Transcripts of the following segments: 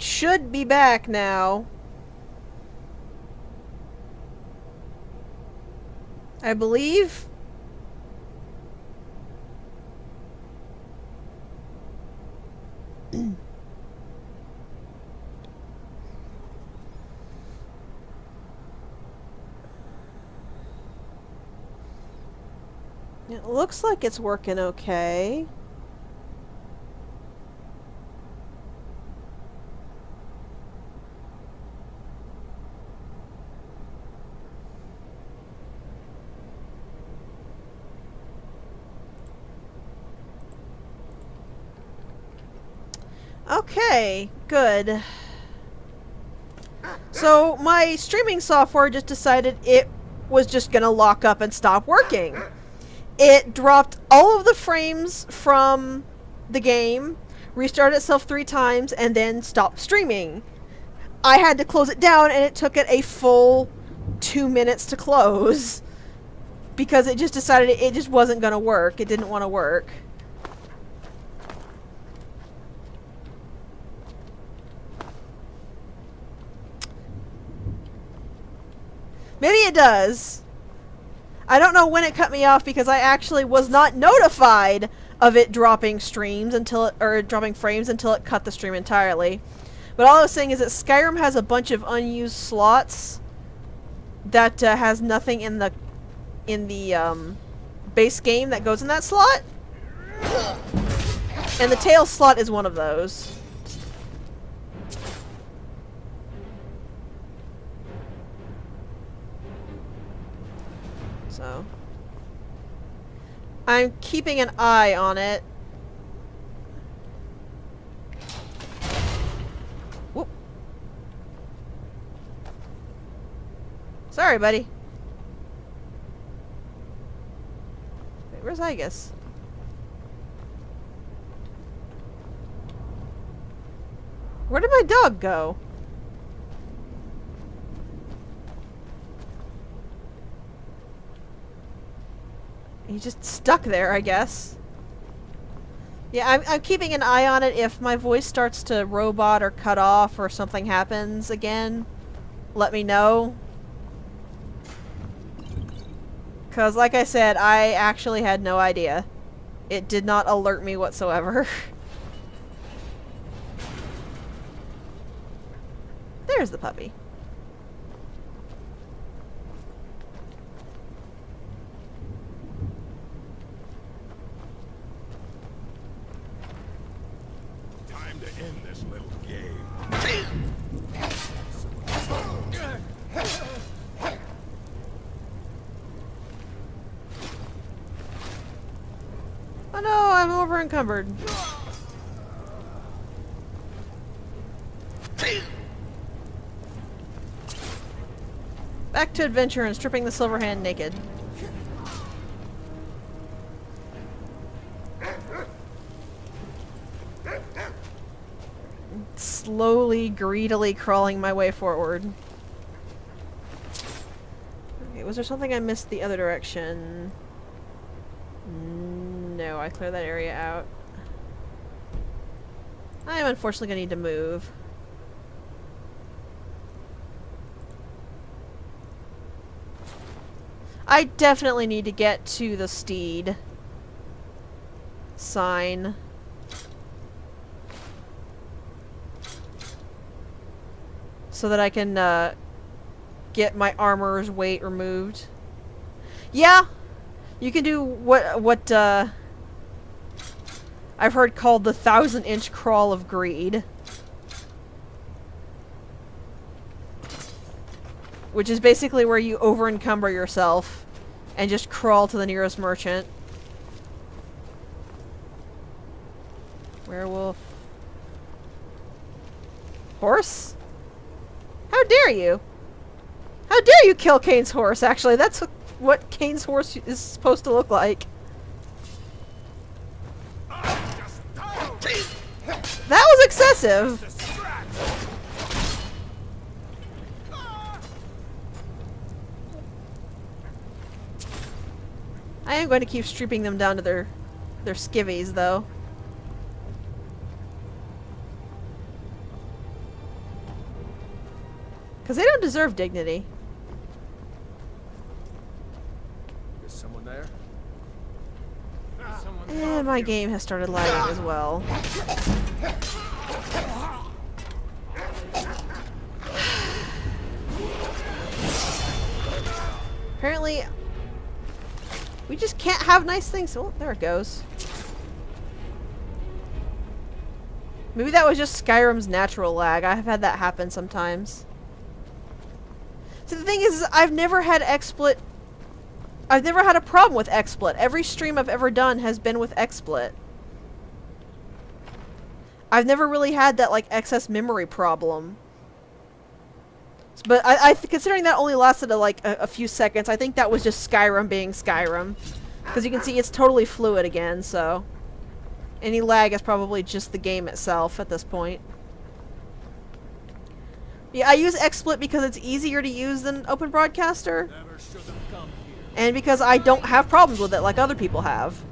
should be back now. I believe. It looks like it's working okay. Okay, good. So my streaming software just decided it was just gonna lock up and stop working. It dropped all of the frames from the game, restarted itself 3 times, and then stopped streaming. I had to close it down, and it took it a full 2 minutes to close. Because it just decided it just wasn't gonna work. It didn't want to work. Maybe it does. I don't know when it cut me off because I actually was not notified of it dropping streams until it, or dropping frames until it cut the stream entirely. But all I was saying is that Skyrim has a bunch of unused slots that has nothing in the base game that goes in that slot. And the tail slot is one of those. So I'm keeping an eye on it. Whoop. Sorry, buddy. Wait, where's Igus? Where did my dog go? He's just stuck there, I guess. Yeah, I'm keeping an eye on it. If my voice starts to robot or cut off or something happens again, let me know. Because, like I said, I actually had no idea. It did not alert me whatsoever. There's the puppy. Time to end this little game. Oh no, I'm over encumbered. Back to adventure and stripping the silver hand naked. Slowly, greedily crawling my way forward. Okay, was there something I missed the other direction? No, I cleared that area out. I am unfortunately gonna need to move. I definitely need to get to the steed sign. So that I can get my armor's weight removed. Yeah! You can do what I've heard called the 1,000-inch crawl of greed. Which is basically where you over-encumber yourself and just crawl to the nearest merchant. Werewolf. Horse? How dare you? How dare you kill Kane's horse, actually. That's what Kane's horse is supposed to look like. That was excessive. I am going to keep stripping them down to their skivvies, though. Because they don't deserve dignity. Is someone there? And my game has started lagging as well. Apparently, we just can't have nice things. Oh, there it goes. Maybe that was just Skyrim's natural lag. I have had that happen sometimes. So the thing is, I've never had XSplit. I've never had a problem with XSplit. Every stream I've ever done has been with XSplit. I've never really had that, like, excess memory problem. But considering that only lasted a few seconds, I think that was just Skyrim being Skyrim. Because you can see it's totally fluid again, so... Any lag is probably just the game itself at this point. Yeah, I use XSplit because it's easier to use than Open Broadcaster. And because I don't have problems with it like other people have.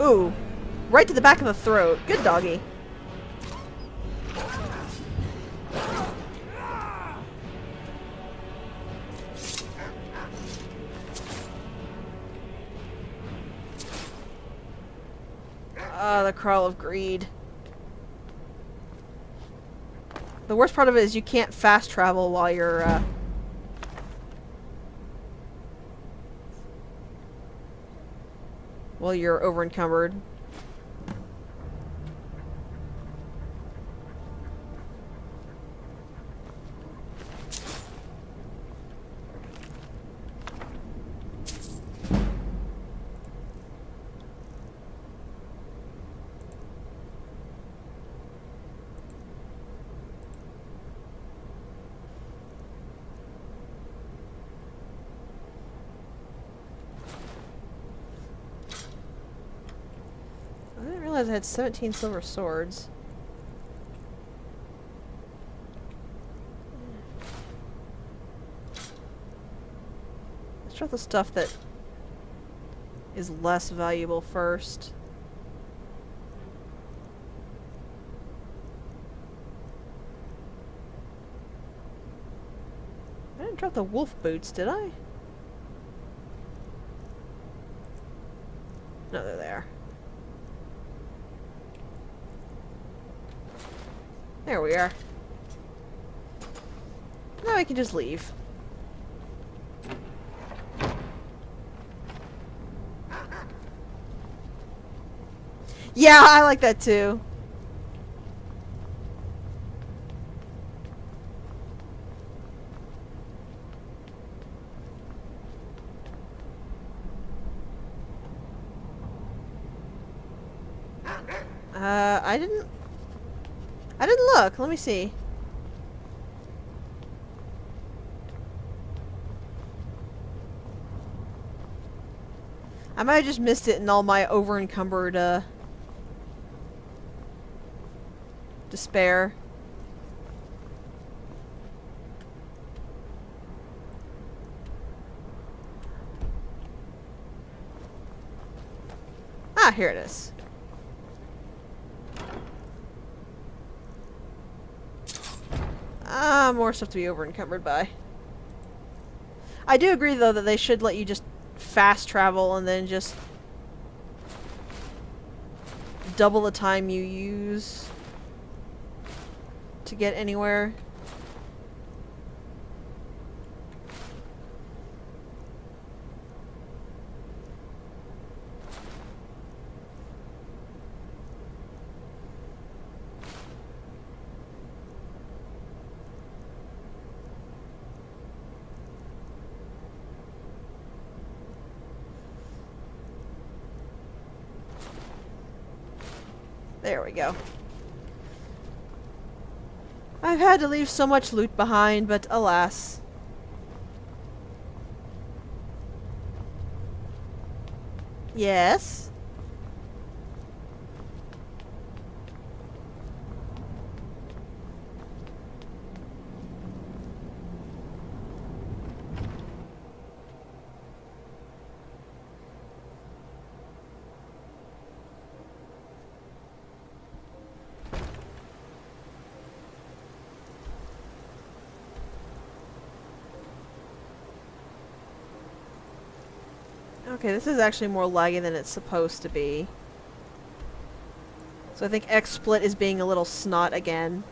Ooh. Right to the back of the throat. Good doggy. Ah, the crawl of greed. The worst part of it is you can't fast travel while you're, over encumbered. I didn't realize I had 17 silver swords. Let's try the stuff that is less valuable first. I didn't drop the wolf boots, did I? No, they're there. There we are. Now we can just leave. Yeah, I like that too. I didn't look. Let me see. I might have just missed it in all my over-encumbered, despair. Ah, here it is. Ah, more stuff to be over-encumbered by. I do agree, though, that they should let you just fast travel and then just double the time you use to get anywhere. There we go. I've had to leave so much loot behind, but alas. Yes? Okay, this is actually more laggy than it's supposed to be. So I think XSplit is being a little snot again.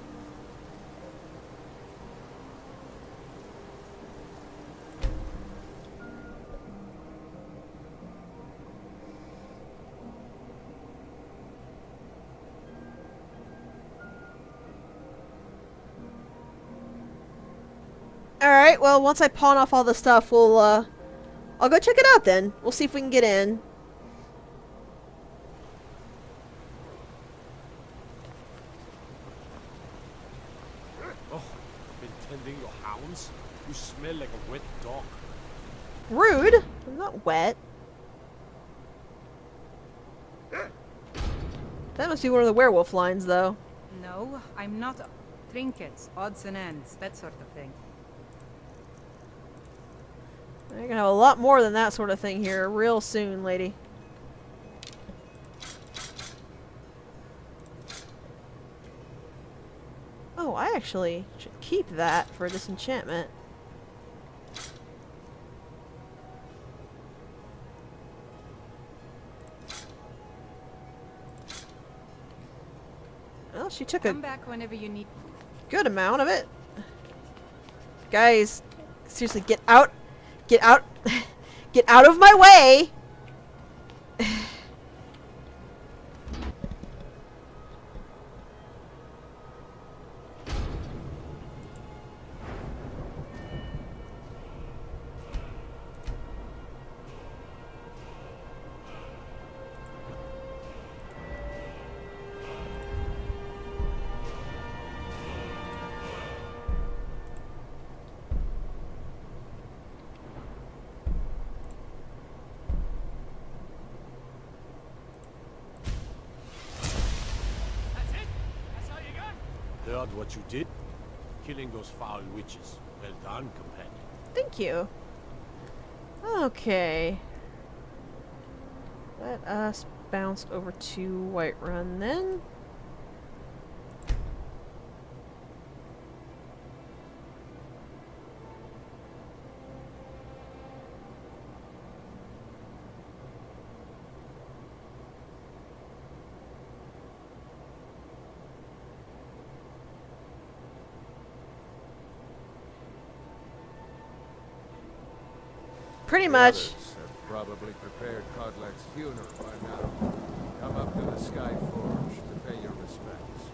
Alright, well, once I pawn off all the stuff, I'll go check it out then. We'll see if we can get in. Oh, been tending your hounds? You smell like a wet dog. Rude! I'm not wet. That must be one of the werewolf lines, though. No, I'm not. Trinkets, odds and ends, that sort of thing. You're gonna have a lot more than that sort of thing here real soon, lady. Oh, I actually should keep that for disenchantment. Well, she took a Come back whenever you need. good amount of it. Guys, seriously, get out! Get out! Get out of my way! Heard what you did? Killing those foul witches. Well done, companion. Thank you. Okay. Let us bounce over to Whiterun then. Pretty much. Others have probably prepared Kodlak's funeral by now. Come up to the Sky Forge to pay your respects.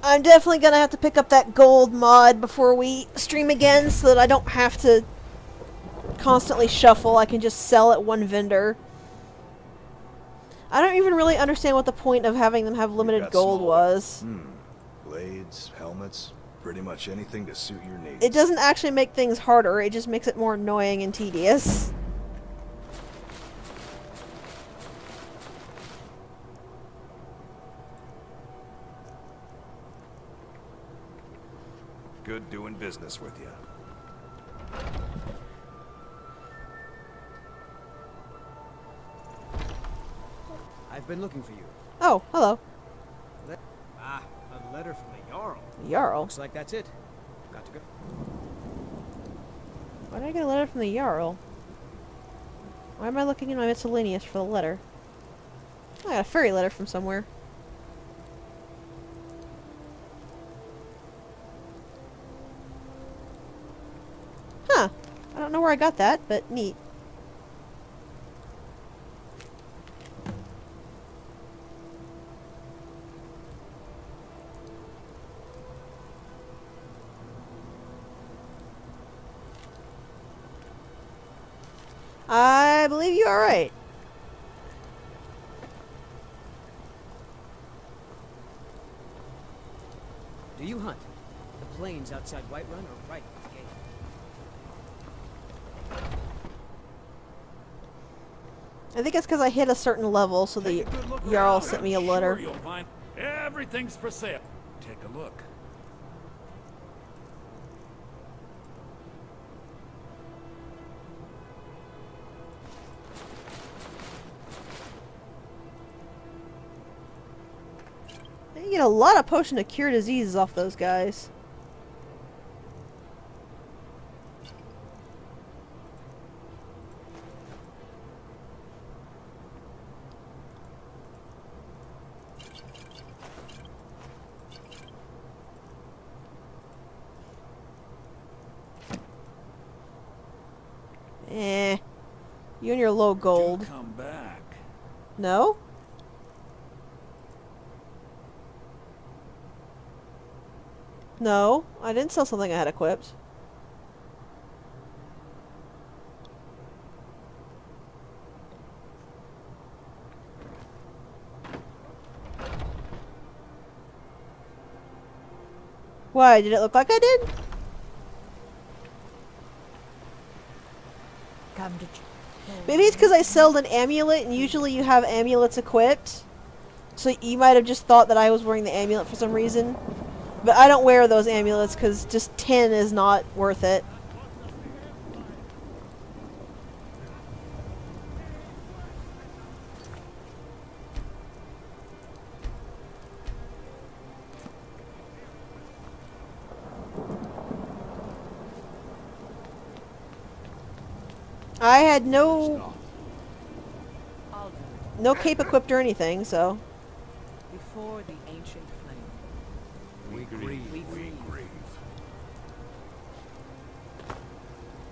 I'm definitely gonna have to pick up that gold mod before we stream again so that I don't have to constantly shuffle. I can just sell at one vendor. I don't even really understand what the point of having them have limited gold was. Blades, helmets, pretty much anything to suit your needs. It doesn't actually make things harder, it just makes it more annoying and tedious. Good doing business with you. I've been looking for you. Oh, hello. Ah, a letter from the Jarl. Jarl? Looks like that's it. Got to go. Why did I get a letter from the Jarl? Why am I looking in my miscellaneous for the letter? I got a fairy letter from somewhere. Huh. I don't know where I got that, but neat. I believe you are right. Do you hunt? The plains outside Whiterun or right at the gate? I think it's because I hit a certain level, so the Jarl sent me a letter. Sure, you'll find everything's for sale. Take a look. You get a lot of potion to cure diseases off those guys. You and your low gold. Do come back. No? No, I didn't sell something I had equipped. Why? Did it look like I did? Come to Maybe it's because I sold an amulet, and usually you have amulets equipped. So you might have just thought that I was wearing the amulet for some reason. But I don't wear those amulets because just 10 is not worth it. I had no cape equipped or anything, so. Before the ancient flame. We grieve. We grieve.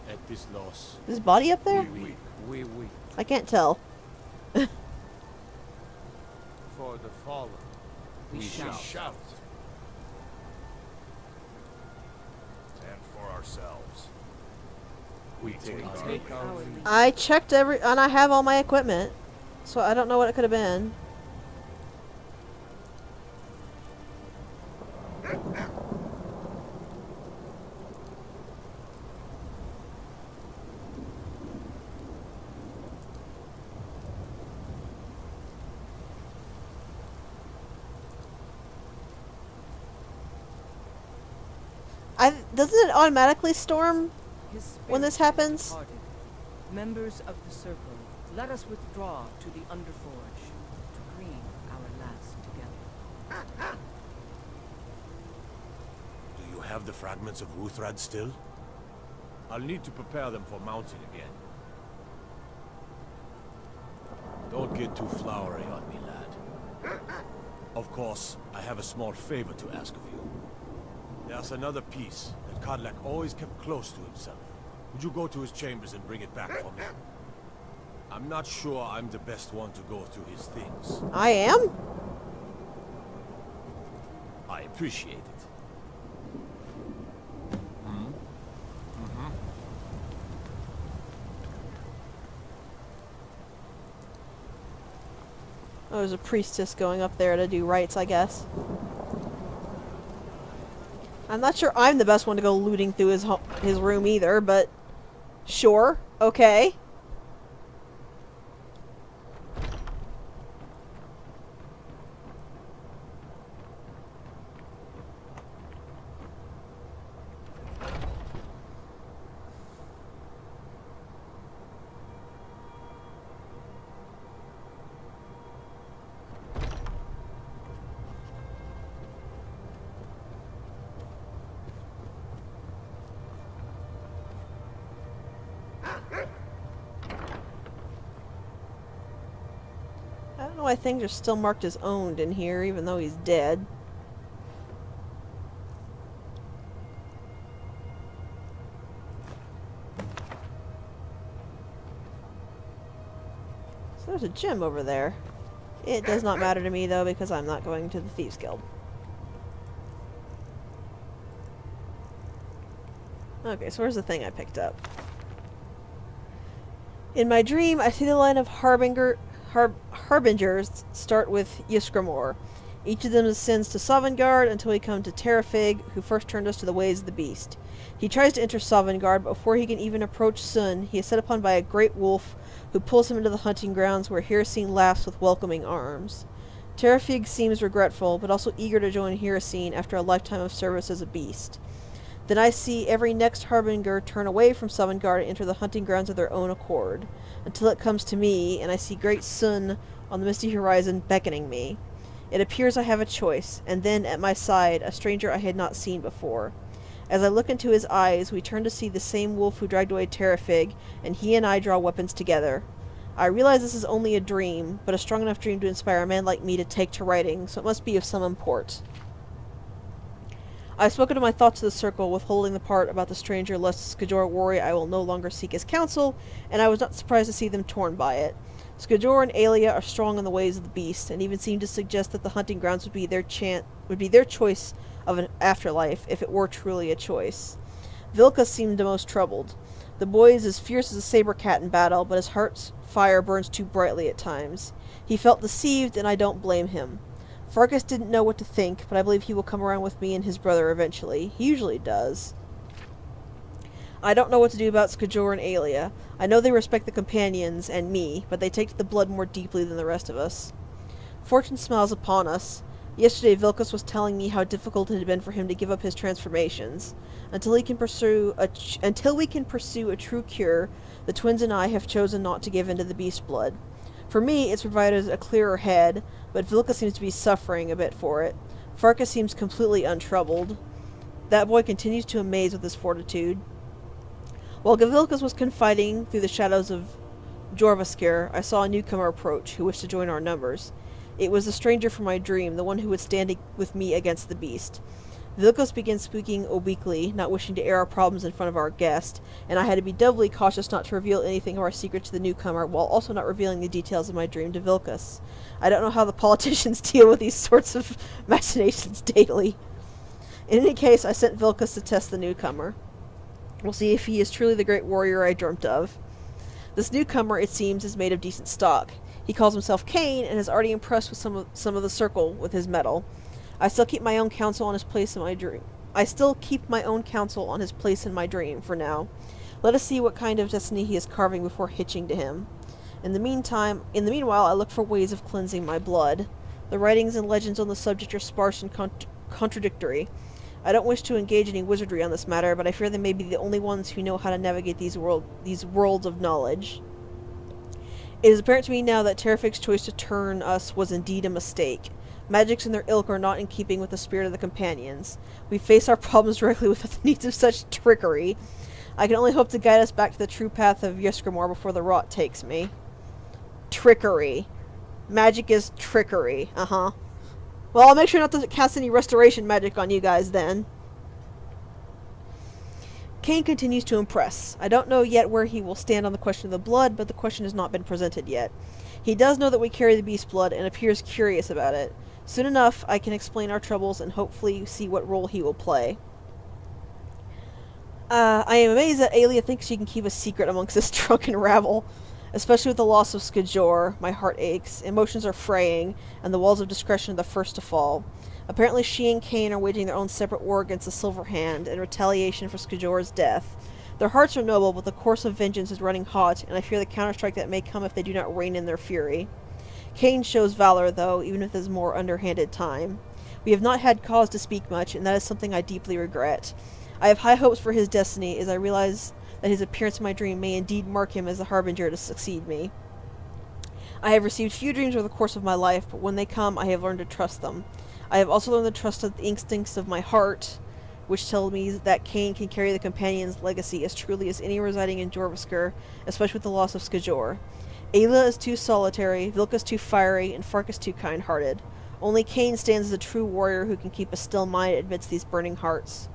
At this loss, Is his body up there? We I can't tell. for the fallen. We shout. Shout. And for ourselves. we take our Take our lead. I checked and I have all my equipment. So I don't know what it could have been. Doesn't it automatically storm His when this spirit has happens? departed. Members of the circle, let us withdraw to the Underforge to grieve our last together. Do you have the fragments of Ruthrad still? I'll need to prepare them for mounting again. Don't get too flowery on me, lad. Of course, I have a small favor to ask of you. There's another piece that Kadlak always kept close to himself. Would you go to his chambers and bring it back for me? I'm not sure I'm the best one to go through his things. I am? I appreciate it. Oh, there's a priestess going up there to do rites, I guess. I'm not sure I'm the best one to go looting through his room either, but sure, okay. I don't know why things are still marked as owned in here, even though he's dead. So there's a gem over there. It does not matter to me, though, because I'm not going to the Thieves Guild. Okay, so where's the thing I picked up? In my dream, I see the line of harbingers start with Ysgramor. Each of them ascends to Sovngarde until we come to Terrafig, who first turned us to the ways of the beast. He tries to enter Sovngarde, but before he can even approach Sun, he is set upon by a great wolf, who pulls him into the hunting grounds where Hirsine laughs with welcoming arms. Terrafig seems regretful, but also eager to join Hirsine after a lifetime of service as a beast. Then I see every next harbinger turn away from Sovngarde and enter the hunting grounds of their own accord, until it comes to me, and I see great Sun on the misty horizon beckoning me. It appears I have a choice, and then, at my side, a stranger I had not seen before. As I look into his eyes, we turn to see the same wolf who dragged away Terrafig, and he and I draw weapons together. I realize this is only a dream, but a strong enough dream to inspire a man like me to take to writing, so it must be of some import. I've spoken to my thoughts to the circle, withholding the part about the stranger lest Skajor worry I will no longer seek his counsel, and I was not surprised to see them torn by it. Skajor and Aelia are strong in the ways of the beast, and even seem to suggest that the hunting grounds would be their choice of an afterlife, if it were truly a choice. Vilka seemed the most troubled. The boy is as fierce as a saber cat in battle, but his heart's fire burns too brightly at times. He felt deceived, and I don't blame him. Farkas didn't know what to think, but I believe he will come around with me and his brother eventually. He usually does. I don't know what to do about Skajor and Aelia. I know they respect the companions and me, but they take to the blood more deeply than the rest of us. Fortune smiles upon us. Yesterday Vilkas was telling me how difficult it had been for him to give up his transformations. Until we can pursue a true cure, the twins and I have chosen not to give in to the beast blood. For me, it's provided a clearer head, but Vilka seems to be suffering a bit for it. Farkas seems completely untroubled. That boy continues to amaze with his fortitude. While Gavilkas was confiding through the shadows of Jorvaskir, I saw a newcomer approach, who wished to join our numbers. It was the stranger from my dream, the one who would stand with me against the beast. Vilkos began speaking obliquely, not wishing to air our problems in front of our guest, and I had to be doubly cautious not to reveal anything of our secret to the newcomer, while also not revealing the details of my dream to Vilkos. I don't know how the politicians deal with these sorts of machinations daily. In any case, I sent Vilkos to test the newcomer. We'll see if he is truly the great warrior I dreamt of. This newcomer, it seems, is made of decent stock. He calls himself Kane, and has already impressed with some of the circle with his mettle. I still keep my own counsel on his place in my dream. For now. Let us see what kind of destiny he is carving before hitching to him. In the meanwhile, I look for ways of cleansing my blood. The writings and legends on the subject are sparse and contradictory. I don't wish to engage any wizardry on this matter, but I fear they may be the only ones who know how to navigate these worlds of knowledge. It is apparent to me now that Terrific's choice to turn us was indeed a mistake. Magics and their ilk are not in keeping with the spirit of the companions. We face our problems directly without the needs of such trickery. I can only hope to guide us back to the true path of Ysgramor before the rot takes me. Trickery. Magic is trickery. Uh-huh. Well, I'll make sure not to cast any restoration magic on you guys then. Kane continues to impress. I don't know yet where he will stand on the question of the blood, but the question has not been presented yet. He does know that we carry the beast blood and appears curious about it. Soon enough, I can explain our troubles and hopefully see what role he will play. I am amazed that Aelia thinks she can keep a secret amongst this drunken rabble. Especially with the loss of Skajor, my heart aches, emotions are fraying, and the walls of discretion are the first to fall. Apparently she and Kane are waging their own separate war against the Silver Hand, in retaliation for Skajor's death. Their hearts are noble, but the course of vengeance is running hot, and I fear the counterstrike that may come if they do not rein in their fury. Kane shows valor, though, even with his more underhanded time. We have not had cause to speak much, and that is something I deeply regret. I have high hopes for his destiny, as I realize that his appearance in my dream may indeed mark him as the harbinger to succeed me. I have received few dreams over the course of my life, but when they come, I have learned to trust them. I have also learned to trust the instincts of my heart, which tell me that Kane can carry the companion's legacy as truly as any residing in Jorvaskir, especially with the loss of Skajor. Ayla is too solitary, Vilka's too fiery, and Farkas too kind-hearted. Only Kane stands as a true warrior who can keep a still mind amidst these burning hearts.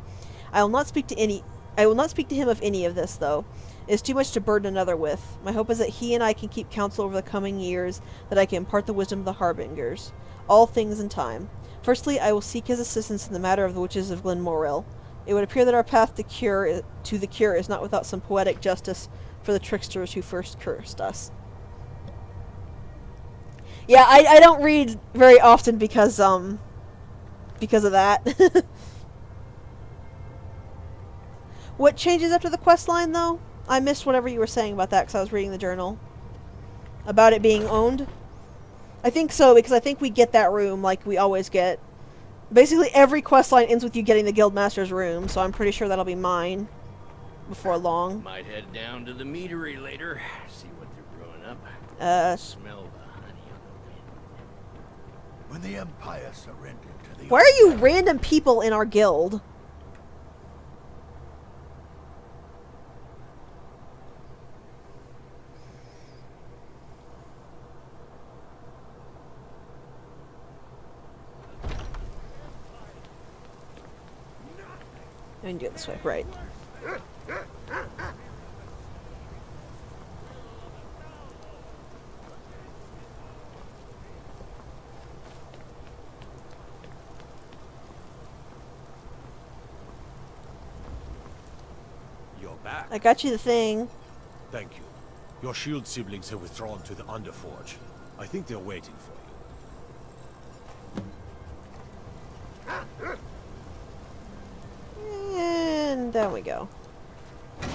I will not speak to him of any of this, though. It is too much to burden another with. My hope is that he and I can keep counsel over the coming years, that I can impart the wisdom of the harbingers. All things in time. Firstly, I will seek his assistance in the matter of the witches of Glen Moril. It would appear that our path to the cure is not without some poetic justice for the tricksters who first cursed us. Yeah, I don't read very often because of that. What changes after the quest line, though? I missed whatever you were saying about that because I was reading the journal. About it being owned? I think so, because I think we get that room like we always get. Basically, every quest line ends with you getting the Guildmaster's room, so I'm pretty sure that'll be mine before long. Might head down to the meadery later, see what they're brewing up. Smell the honey on the wind. When the Empire surrendered to the... Why are you random people in our guild? I can do it this way, right. You're back. I got you the thing. Thank you. Your shield siblings have withdrawn to the Underforge. I think they're waiting for you. And down we go. The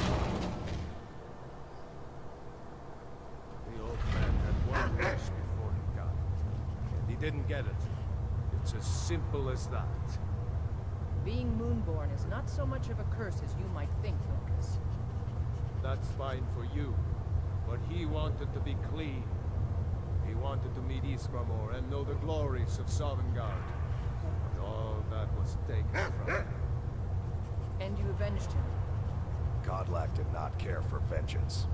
old man had one wish before he got it. And he didn't get it. It's as simple as that. Being Moonborn is not so much of a curse as you might think, Lucas. That's fine for you. But he wanted to be clean. He wanted to meet Iskramor and know the glories of Sovngarde. And all that was taken from him. And you avenged him. Godlack did not care for vengeance.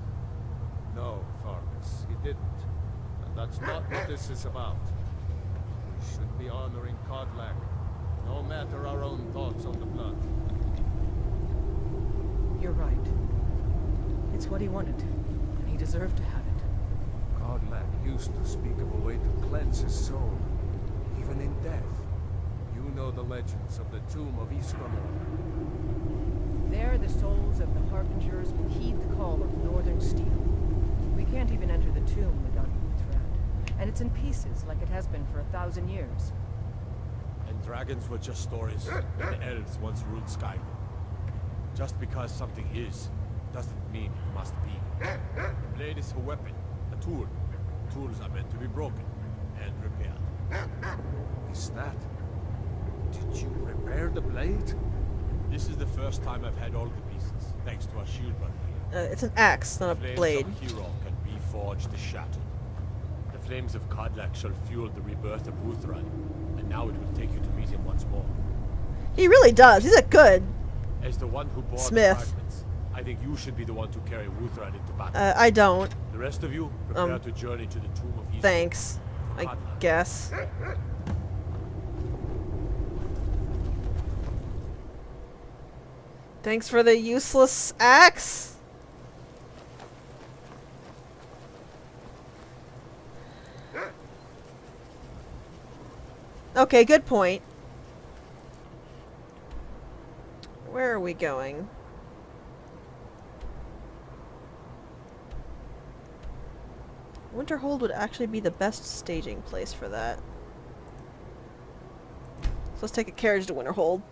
No, Farkas, he didn't. And that's not what this is about. We should be honoring Godlack, no matter our own thoughts on the blood. You're right. It's what he wanted, and he deserved to have it. Godlack used to speak of a way to cleanse his soul, even in death. You know the legends of the tomb of Iskramor. There, the souls of the Harbingers will heed the call of Northern Steel. We can't even enter the tomb without Uhtred, and it's in pieces like it has been for 1,000 years. And dragons were just stories, and the elves once ruled Skyrim. Just because something is, doesn't mean it must be. The blade is a weapon, a tool. Tools are meant to be broken and repaired. Is that? Did you repair the blade? This is the first time I've had all the pieces, thanks to our shield brother here. It's an axe, not a Flames blade. of hero can reforge the shattered. The flames of Kodlak shall fuel the rebirth of Uhtred, and now it will take you to meet him once more. He really does. He's a good As the one who bore Smith. the fragments, I think you should be the one to carry Uhtred into battle. I don't. The rest of you, prepare to journey to the tomb of Isra. Thanks. I Kodlak. guess. Thanks for the useless axe. Okay, good point. Where are we going? Winterhold would actually be the best staging place for that. So let's take a carriage to Winterhold.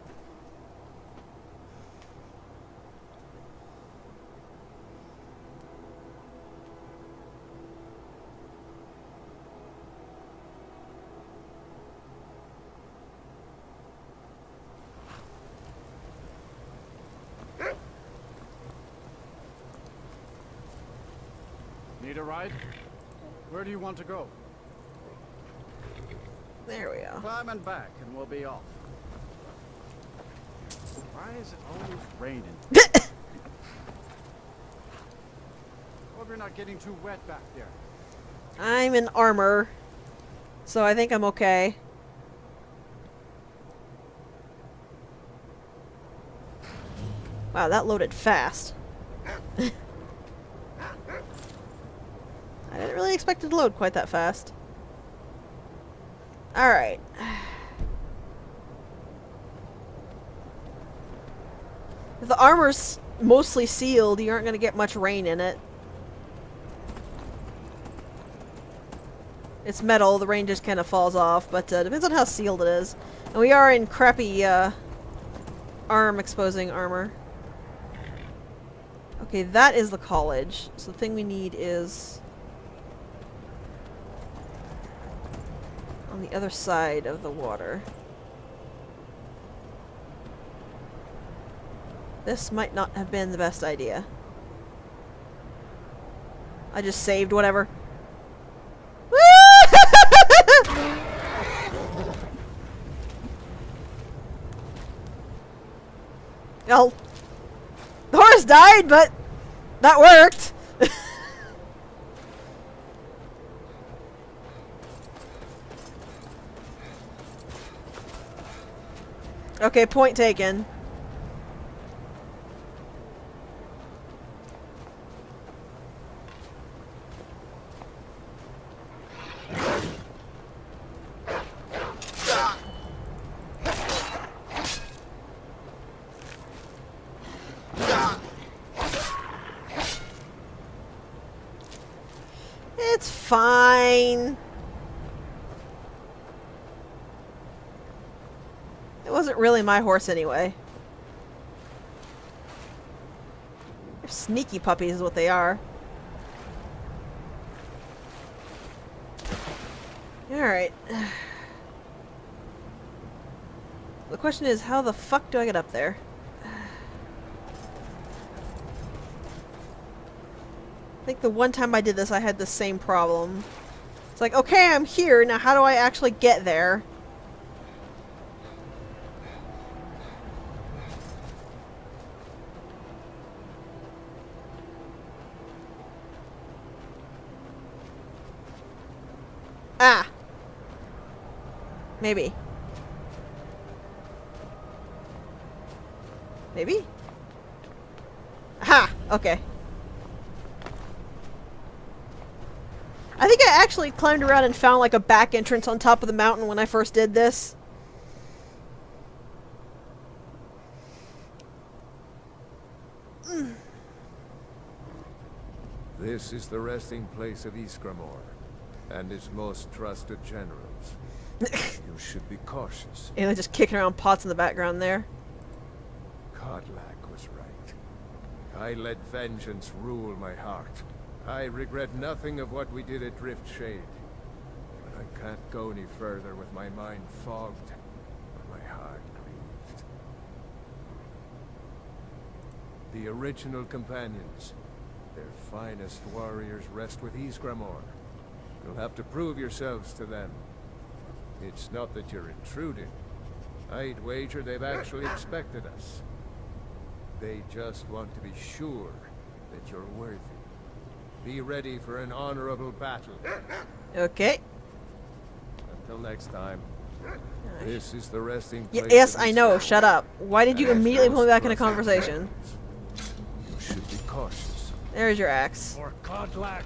Need a ride? Where do you want to go? There we go. Climb and back, and we'll be off. Why is it always raining? Hope you're not getting too wet back there. I'm in armor, so I think I'm okay. Wow, that loaded fast. I didn't really expect it to load quite that fast. Alright. If the armor's mostly sealed, you aren't going to get much rain in it. It's metal, the rain just kind of falls off, but depends on how sealed it is. And we are in crappy arm-exposing armor. Okay, that is the college. So the thing we need is on the other side of the water. This might not have been the best idea. I just saved whatever. Well, the horse died, but that worked. Okay, point taken. fine. It wasn't really my horse anyway. They're sneaky puppies is what they are. Alright. The question is, how the fuck do I get up there? I think the one time I did this, I had the same problem. It's like, okay, I'm here, now how do I actually get there? Ah! Maybe. Maybe? Aha! Okay. I think I actually climbed around and found like a back entrance on top of the mountain when I first did this. This is the resting place of Iskramor and his most trusted generals. You should be cautious. And they're just kicking around pots in the background there. Kodlak was right. I let vengeance rule my heart. I regret nothing of what we did at Drift Shade. But I can't go any further with my mind fogged and my heart grieved. The original companions, their finest warriors, rest with Iskramor. You'll have to prove yourselves to them. It's not that you're intruding. I'd wager they've actually expected us. They just want to be sure that you're worthy. Be ready for an honorable battle. Okay. Until next time. This is the resting place. Yes, I know. Shut up. Why did you immediately pull me back into conversation? You should be cautious. There's your axe. For Kodlak.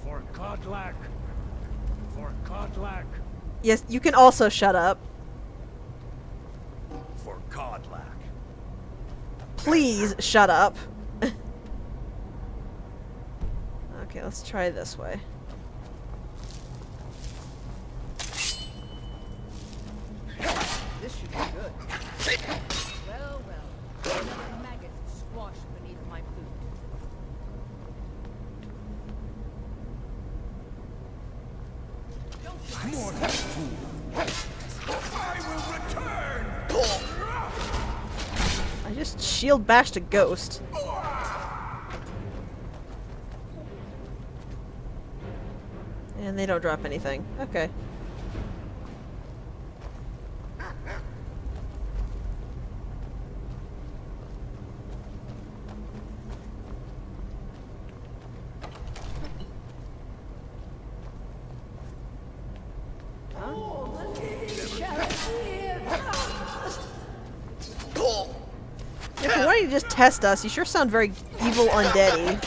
For Kodlak. For Kodlak. Yes, you can also shut up. For Kodlak. Please shut up. Okay, let's try this way. This should be good. Well, well. Another maggot squashed beneath my boot. I just shield bashed a ghost. And they don't drop anything. Okay. If you wanted to just test us, you sure sound very evil undead-y.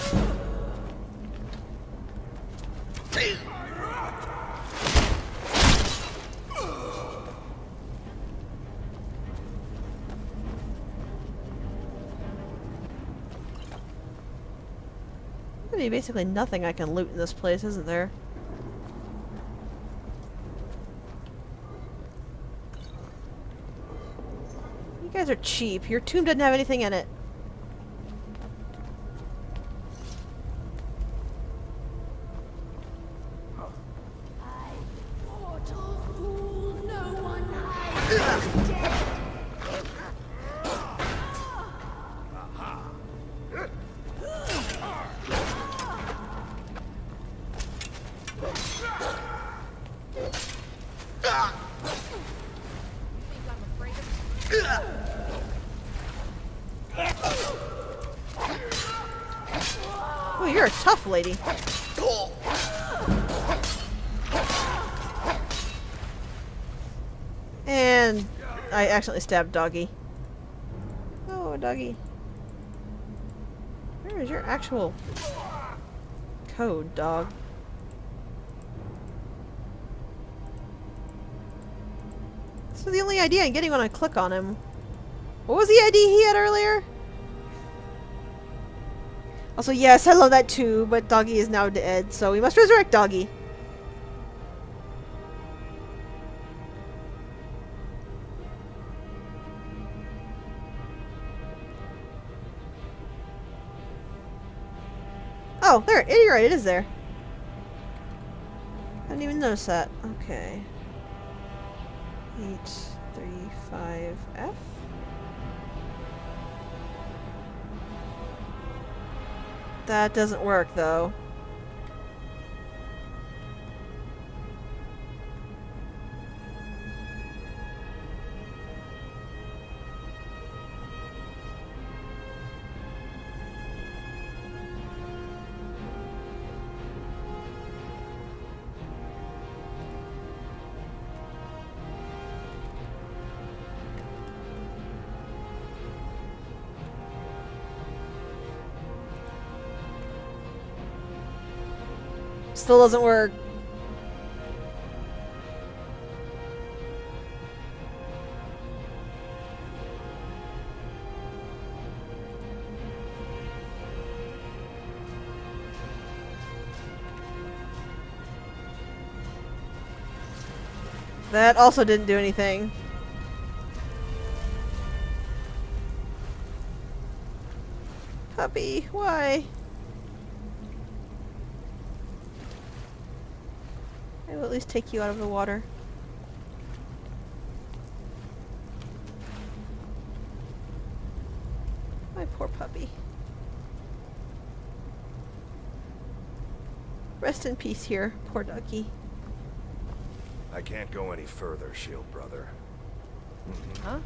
There's basically nothing I can loot in this place, isn't there? You guys are cheap. Your tomb doesn't have anything in it. Oh, you're a tough lady. And I accidentally stabbed Doggy. Oh, Doggy. Where is your actual code, dog? This is the only ID I'm getting when I click on him. What was the ID he had earlier? Also, yes, I love that too, but Doggy is now dead, so we must resurrect Doggy. Oh, there. You're right, it is there. I didn't even notice that. Okay. 835F. That doesn't work, though. Still doesn't work. That also didn't do anything. Puppy, why? I will at least take you out of the water. My poor puppy. Rest in peace here, poor ducky. I can't go any further, Shield Brother. Huh?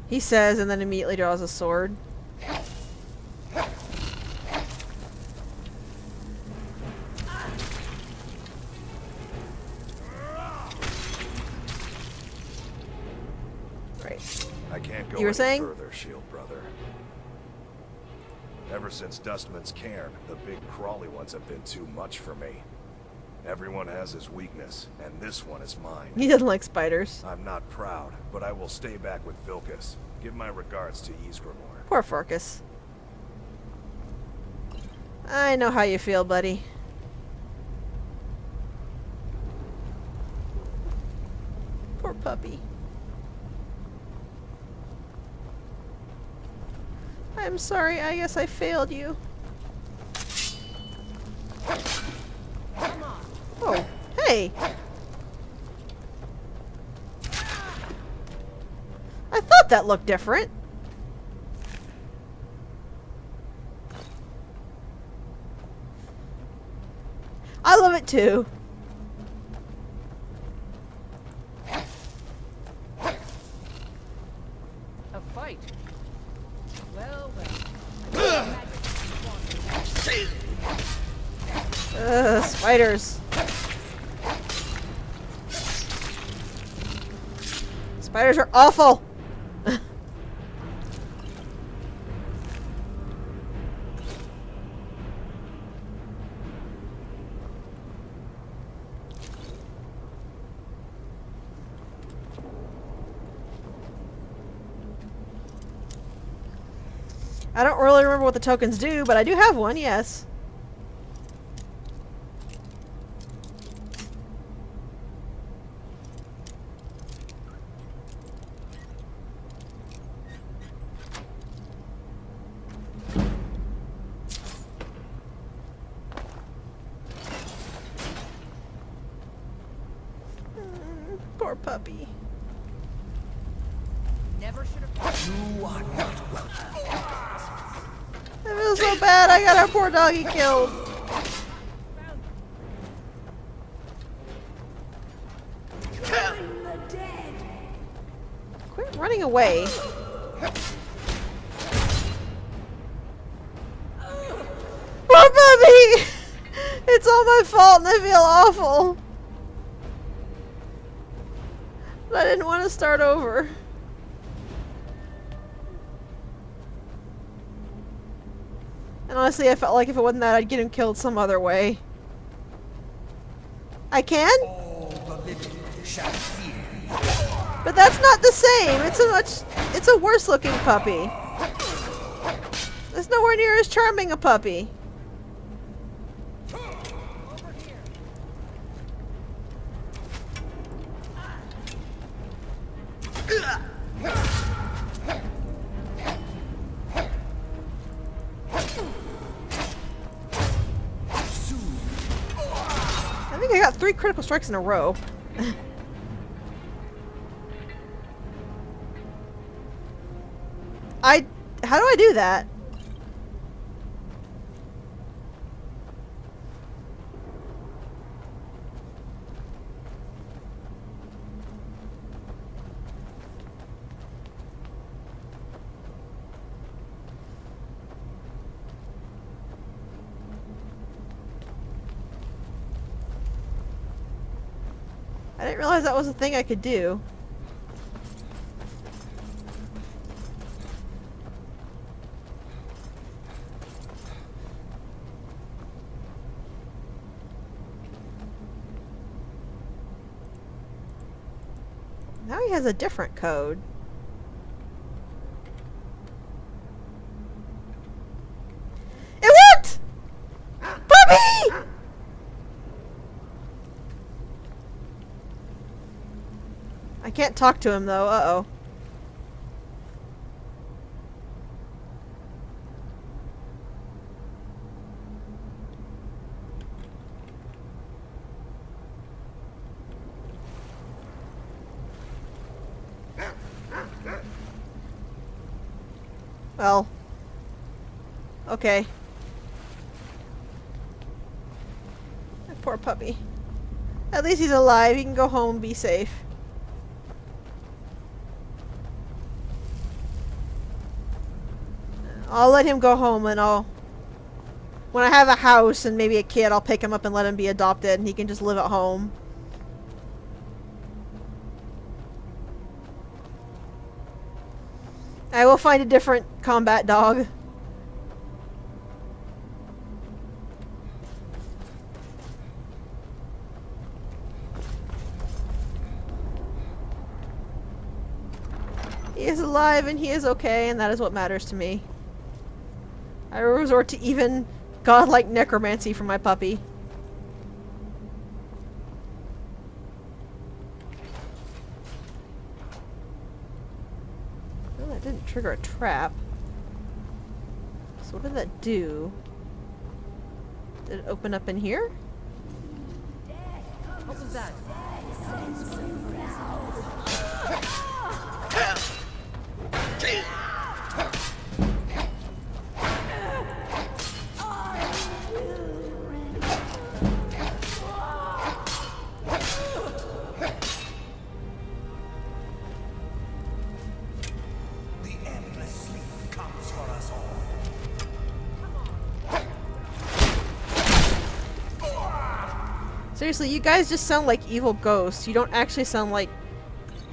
He says and then immediately draws a sword. I can't go You were any saying? further, Shield Brother. Ever since Dustman's cairn, the big crawly ones have been too much for me. Everyone has his weakness, and this one is mine. He doesn't like spiders. I'm not proud, but I will stay back with Vilkas. Give my regards to Ysgramor. Poor Farkas. I know how you feel, buddy. Poor puppy. I'm sorry, I guess I failed you. Oh, hey! I thought that looked different. I love it too. A fight. Well, Spiders. Spiders are awful. I don't really remember what the tokens do, but I do have one, yes. Poor puppy. never should have. You are not welcome. I feel so bad. I got our poor doggy killed. Quit running away. Poor puppy! It's all my fault and I feel awful. But I didn't want to start over. And honestly, I felt like if it wasn't that, I'd get him killed some other way. I can? All the living shall fear you. But that's not the same. It's a much It's a worse looking puppy. It's nowhere near as charming a puppy. I think I got 3 critical strikes in a row. How do I do that? I didn't realize that was a thing I could do. Now he has a different code. It worked! Puppy! I can't talk to him though, uh-oh. Well. Okay. That poor puppy. At least he's alive. He can go home and be safe. I'll let him go home and when I have a house and maybe a kid, I'll pick him up and let him be adopted and he can just live at home. I will find a different combat dog. He is alive and he is okay, and that is what matters to me. I resort to even godlike necromancy for my puppy. Well, that didn't trigger a trap. So what did that do? Did it open up in here? What was that? Seriously, you guys just sound like evil ghosts. You don't actually sound like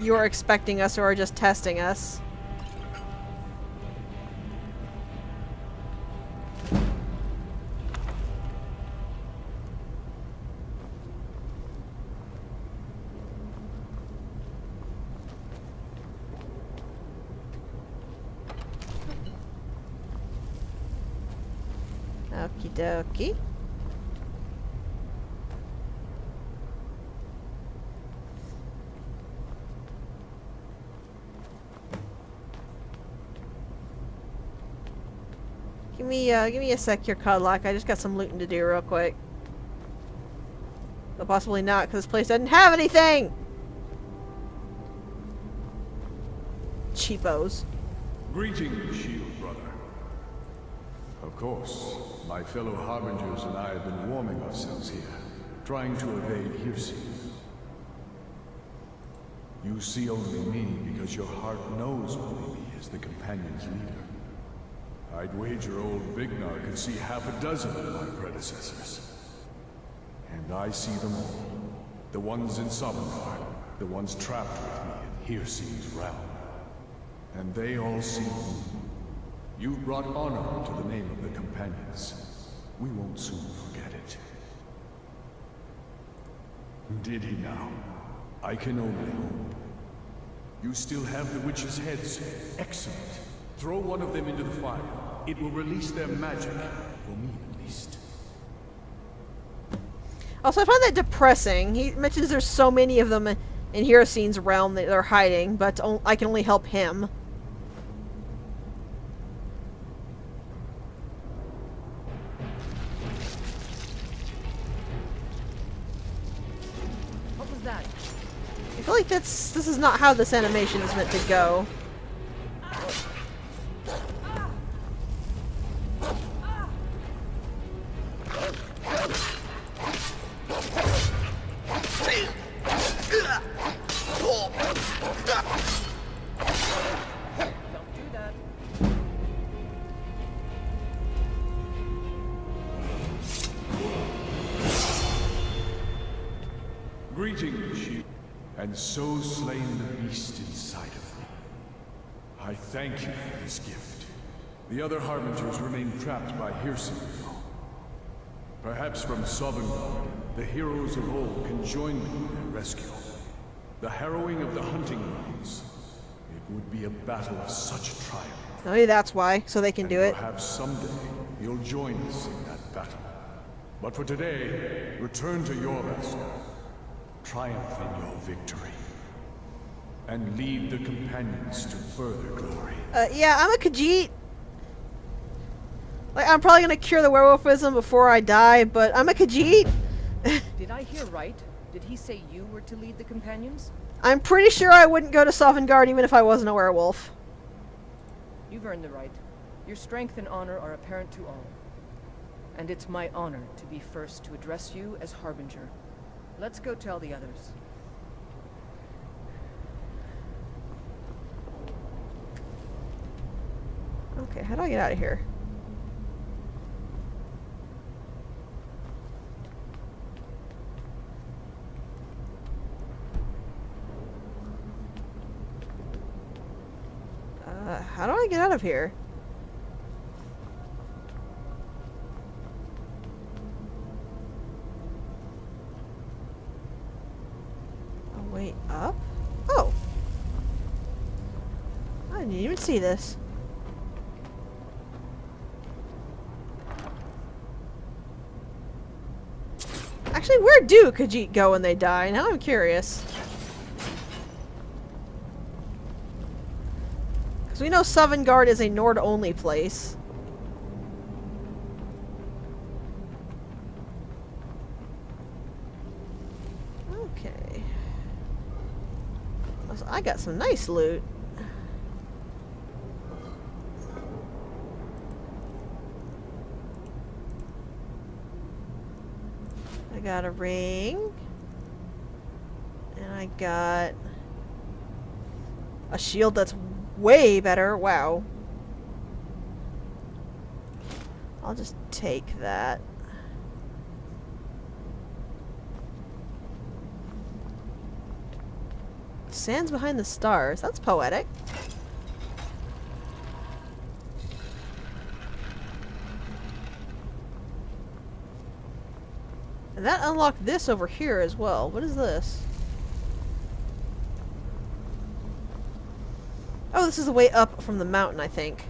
you're expecting us or are just testing us. Okie dokie. Give me a sec here, Cudlock. I just got some looting to do real quick. But possibly not, because this place doesn't have anything! Cheapos. Greetings, Shield Brother. Of course, my fellow Harbingers and I have been warming ourselves here, trying to evade hearsay. You see only me because your heart knows only me as the Companion's leader. I'd wager old Vignar could see half a dozen of my predecessors. And I see them all. The ones in Sovngarde, the ones trapped with me in Hearsay's realm. And they all see you. You've brought honor to the name of the Companions. We won't soon forget it. Did he now? I can only hope. You still have the witches' heads. Excellent. Throw one of them into the fire. It will release their magic. For me, at least. Also, I find that depressing. He mentions there's so many of them in Hirocine's realm that they're hiding, but I can only help him. What was that? I feel like this is not how this animation is meant to go. Don't do that. Greetings, she, and so slain the beast inside of me. I thank you for this gift. The other Harbingers remain trapped by Hirocine. Perhaps from Sovngarde, the heroes of old can join me in their rescue. The harrowing of the hunting grounds. It would be a battle of such triumph. Maybe that's why, so they can do it. Perhaps someday you'll join us in that battle. But for today, return to your master. Triumph in your victory. And lead the companions to further glory. Yeah, I'm a Khajiit. Like, I'm probably gonna cure the werewolfism before I die, but I'm a Khajiit. Did I hear right? Did he say you were to lead the companions? I'm pretty sure I wouldn't go to Sovngarde even if I wasn't a werewolf. You've earned the right. Your strength and honor are apparent to all. And it's my honor to be first to address you as Harbinger. Let's go tell the others. Okay, how do I get out of here? How do I get out of here? Oh, wait, up? Oh! I didn't even see this. Actually, where do Khajiit go when they die? Now I'm curious. Because we know Sovngarde is a Nord-only place. Okay. So I got some nice loot. I got a ring. And I got a shield that's way better. Wow. I'll just take that. Sands behind the stars. That's poetic. And that unlocked this over here as well. What is this? Oh, this is the way up from the mountain, I think.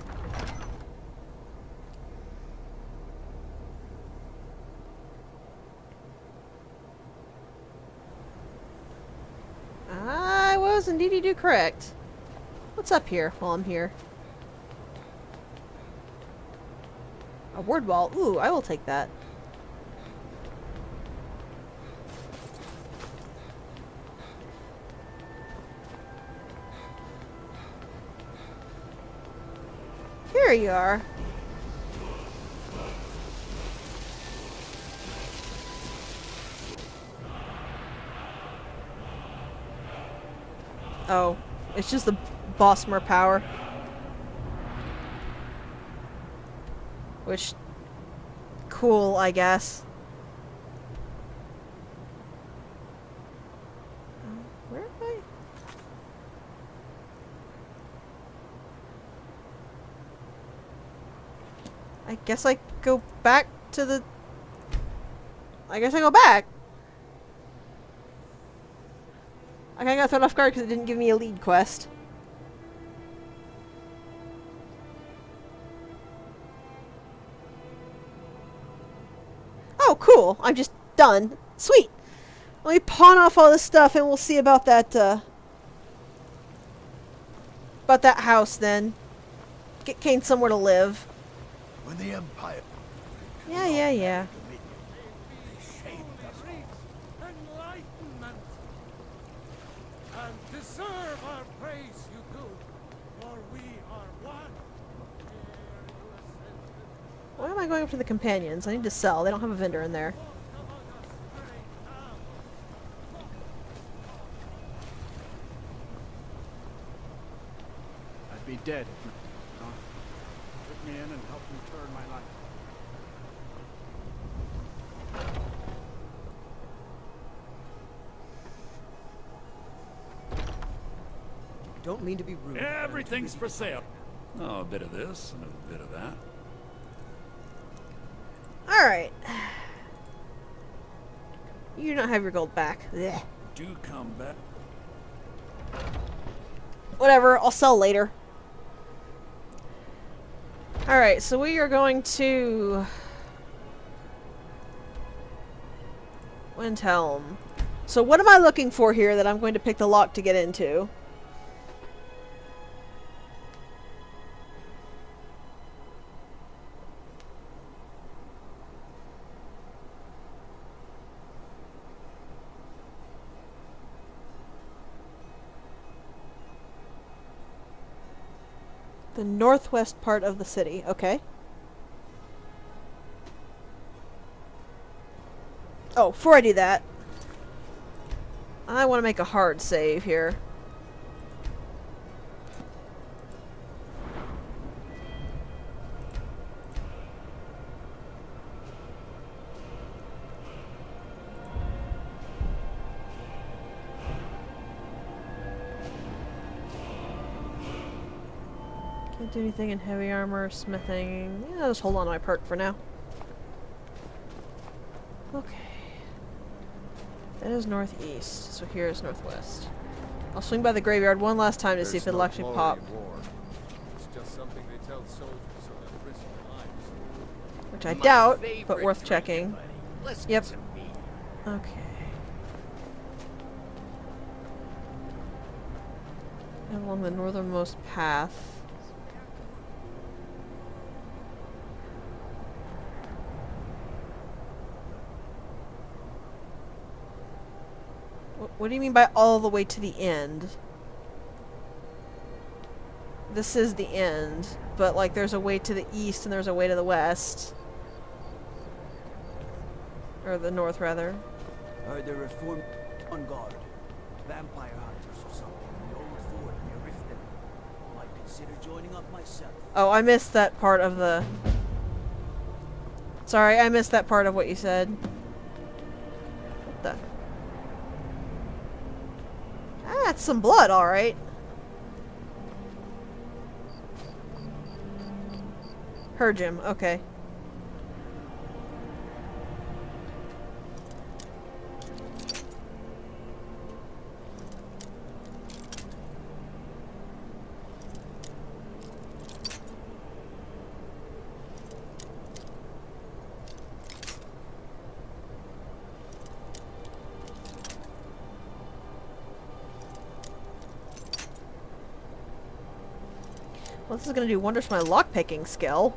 I was indeed correct. What's up here while I'm here? A word wall. Ooh, I will take that. Here you are. Oh, it's just the Bosmer power. Which, cool, I guess. Where am I? I guess I go back to the... I guess I go back. I I got thrown off guard because it didn't give me a lead quest. Oh, cool. I'm just done. Sweet. Let me pawn off all this stuff and we'll see about that house then. Get Kane somewhere to live. When the Empire... Yeah. Enlightenment! And deserve our praise, you do, for we are one. Why am I going up to the companions? I need to sell. They don't have a vendor in there. I'd be dead if you... Put me in and help me turn my life. Don't mean to be rude. Everything's for sale. Oh, a bit of this and a bit of that. Alright. You do not have your gold back. Blech. Do come back. Whatever, I'll sell later. Alright, so we are going to... Windhelm. So what am I looking for here that I'm going to pick the lock to get into? The northwest part of the city. Okay. Oh, before I do that, I want to make a hard save here. Can't do anything in heavy armor, smithing. Yeah, I'll just hold on to my perk for now. Okay. That is northeast, so here is northwest. I'll swing by the graveyard one last time to see if it'll actually pop. It's just something they tell soldiers so they'll risk their lives. Which I doubt, but worth checking. Yep. Okay. And along the northernmost path. What do you mean by all the way to the end? This is the end, but like there's a way to the east and there's a way to the west. Or the north, rather. Heard the reformed on guard. Vampire hunters or something in the old fort near Riften. Might consider joining up myself. Oh, I missed that part of the... Sorry, I missed that part of what you said. What the... Ah, that's some blood, alright. Hergim, okay. Well, this is going to do wonders for my lockpicking skill.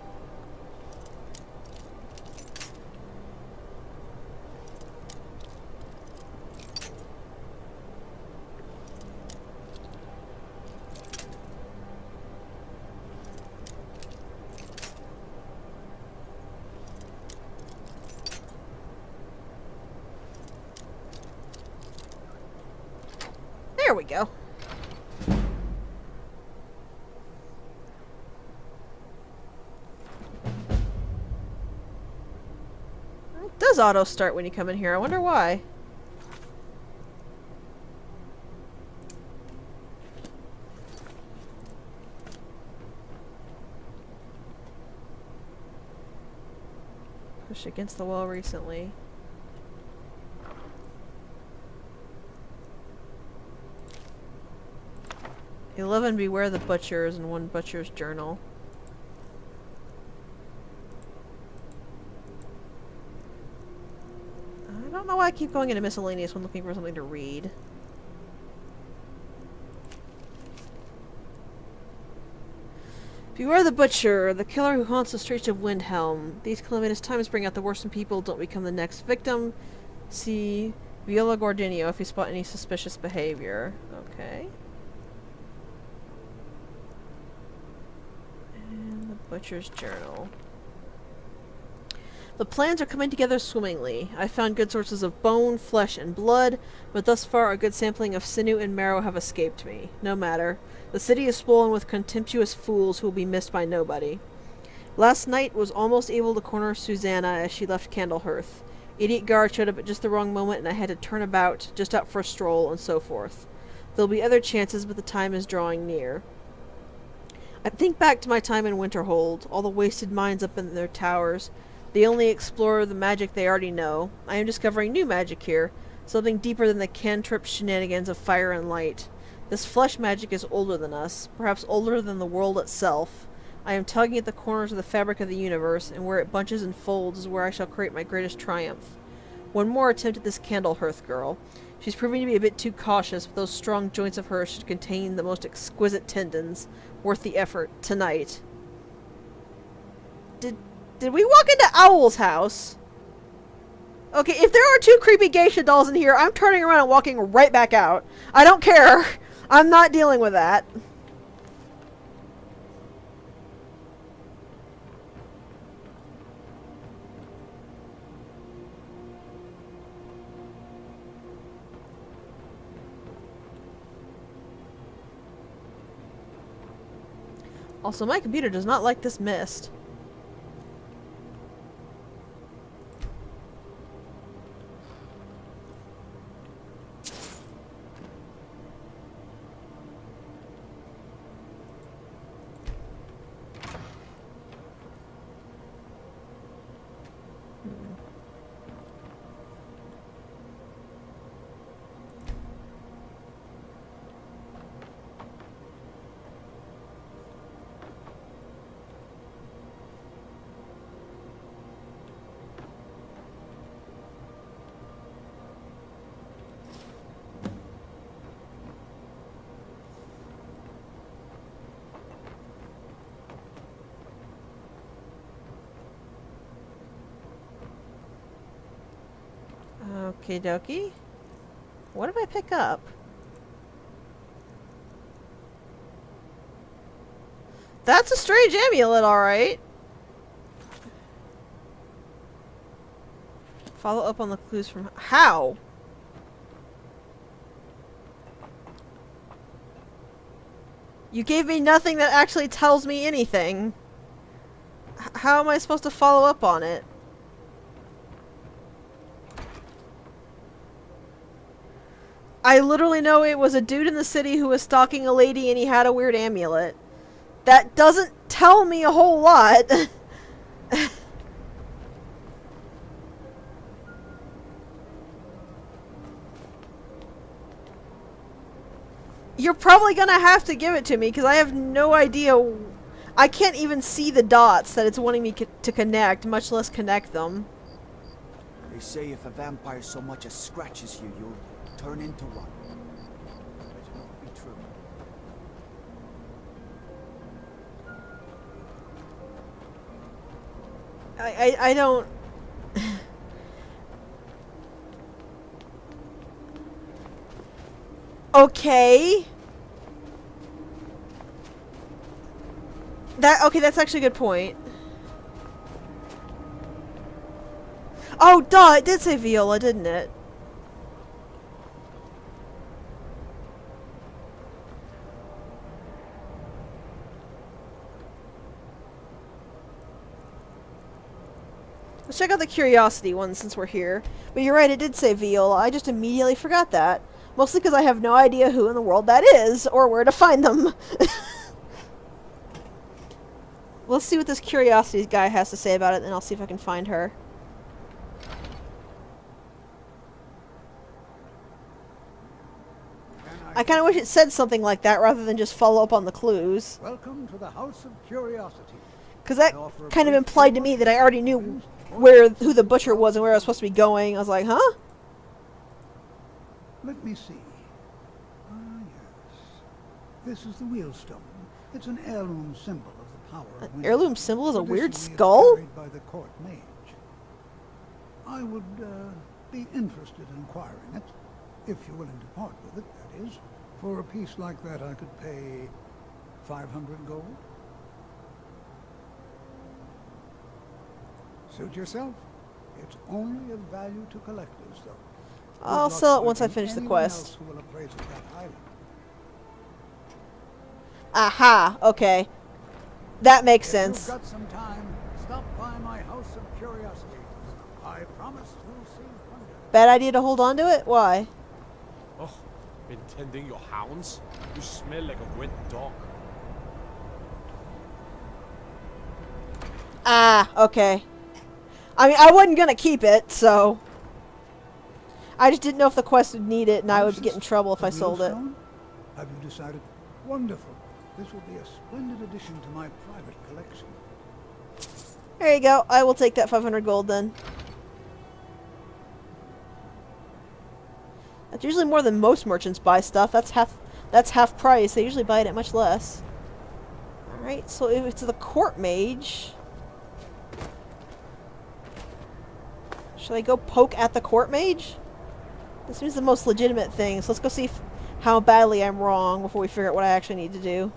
There we go. It does auto start when you come in here. I wonder why. Pushed against the wall recently. 11 beware the butchers and 1 butcher's journal. I don't know why I keep going into miscellaneous when looking for something to read. Beware the butcher, the killer who haunts the streets of Windhelm. These calamitous times bring out the worst in people. Don't become the next victim. See Viola Gordinio if you spot any suspicious behavior. Okay. And the butcher's journal. The plans are coming together swimmingly. I found good sources of bone, flesh, and blood, but thus far a good sampling of sinew and marrow have escaped me. No matter. The city is swollen with contemptuous fools who will be missed by nobody. Last night was almost able to corner Susanna as she left Candlehearth. Idiot guard showed up at just the wrong moment and I had to turn about, just out for a stroll, and so forth. There'll be other chances, but the time is drawing near. I think back to my time in Winterhold, all the wasted minds up in their towers. They only explore the magic they already know. I am discovering new magic here, something deeper than the cantrip shenanigans of fire and light. This flesh magic is older than us, perhaps older than the world itself. I am tugging at the corners of the fabric of the universe, and where it bunches and folds is where I shall create my greatest triumph. One more attempt at this Candlehearth girl. She's proving to be a bit too cautious, but those strong joints of hers should contain the most exquisite tendons. Worth the effort. Tonight. Did we walk into Owl's house? Okay, if there are 2 creepy geisha dolls in here, I'm turning around and walking right back out. I don't care. I'm not dealing with that. Also, my computer does not like this mist. Okie dokie. What did I pick up? That's a strange amulet, alright. Follow up on the clues from... How? You gave me nothing that actually tells me anything. How am I supposed to follow up on it? I literally know it was a dude in the city who was stalking a lady and he had a weird amulet. That doesn't tell me a whole lot. You're probably gonna have to give it to me because I have no idea. I can't even see the dots that it's wanting me to connect, much less connect them. They say if a vampire so much as scratches you, you'll turn into one. Better not be true. I don't... Okay. Okay, that's actually a good point. Oh, duh, it did say Viola, didn't it? Let's check out the curiosity one since we're here. But you're right, it did say Viola. I just immediately forgot that. Mostly because I have no idea who in the world that is, or where to find them. Let's see what this curiosity guy has to say about it, and I'll see if I can find her. I kind of wish it said something like that rather than just follow up on the clues. Welcome to the House of Curiosity. Because that kind of implied to me that I already knew who the butcher was and where I was supposed to be going. I was like, huh? Let me see. Ah, yes. This is the wheelstone. It's an heirloom symbol of the power of An heirloom symbol is a weird Traditionally, it's skull? carried by the court mage. I would be interested in acquiring it, if you're willing to part with it, that is. For a piece like that, I could pay 500 gold. Suit yourself. It's only of value to collectors, though. I'll sell it once I finish the quest. Aha, okay. That makes sense. If you've got some time, stop by my House of Curiosity. I promise you'll see wonder. Bad idea to hold on to it? Why? Oh, been tending your hounds? You smell like a wet dog. Ah, okay. I mean, I wasn't gonna keep it, so... I just didn't know if the quest would need it, and I would get in trouble if I sold it. Have you decided? Wonderful. This will be a splendid addition to my private collection. There you go. I will take that 500 gold then. That's usually more than most merchants buy stuff. That's half price. They usually buy it at much less. Alright, so if it's the court mage... Should I go poke at the court mage? This seems the most legitimate thing, so let's go see how badly I'm wrong before we figure out what I actually need to do.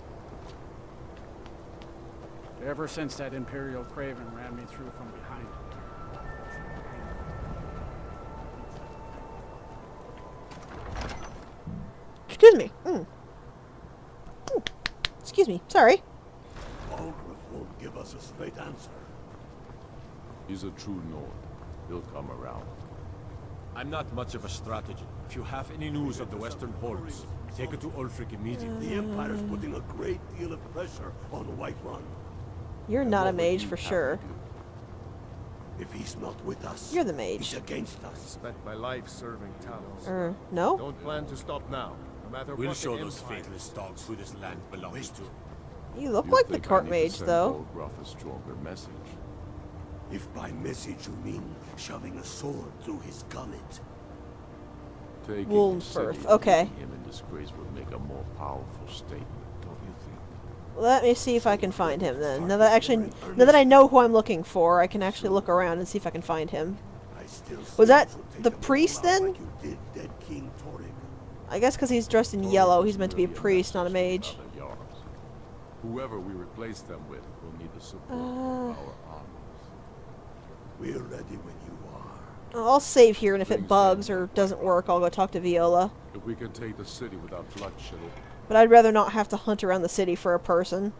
Ever since that Imperial Craven ran me through from behind. Excuse me. Excuse me. Sorry. Ulgrif won't give us a straight answer. He's a true Nord. He'll come around. I'm not much of a strategist. If you have any news of the Western Holds, take it to Ulfric immediately. The Empire's putting a great deal of pressure on the White One. You're not a mage for sure. If he's not with us, You're the mage. he's against us. Spent my life serving Talos. No? Don't plan to stop now, no matter We'll what show the those Empire faithless dogs who this land belongs to. You look like the court mage, though. A stronger message. If by message you mean shoving a sword through his gullet. Wolfsfirth, okay. Him in disgrace would make a more powerful statement, don't you think? Let me see if I can find him then. Now that I know who I'm looking for, I can actually look around and see if I can find him. Was that the priest then? I guess because he's dressed in yellow, he's meant to be a priest, not a mage. Whoever we replace them with will need the support of our armies. We're ready when you are. I'll save here, and if it bugs or doesn't work, I'll go talk to Viola. If we can take the city without bloodshed. But I'd rather not have to hunt around the city for a person.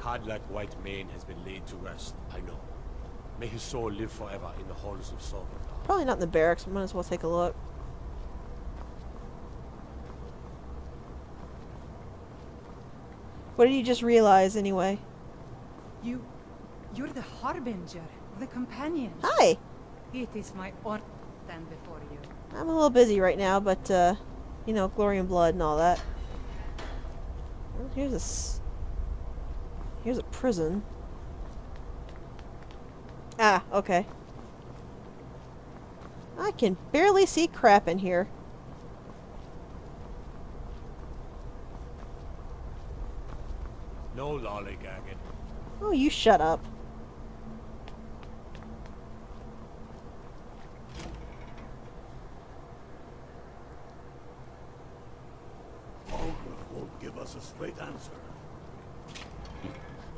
Codlak White Mane has been laid to rest, I know. May his soul live forever in the halls of Sovngarde. Probably not in the barracks, but might as well take a look. What did you just realize, anyway? You're the Harbinger, the companion. Hi! It is my honor to stand before you. I'm a little busy right now, but, you know, glory and blood and all that. Well, here's a prison. Ah, okay. I can barely see crap in here. No lollygagging. Oh, you shut up. Ulgrif won't give us a straight answer.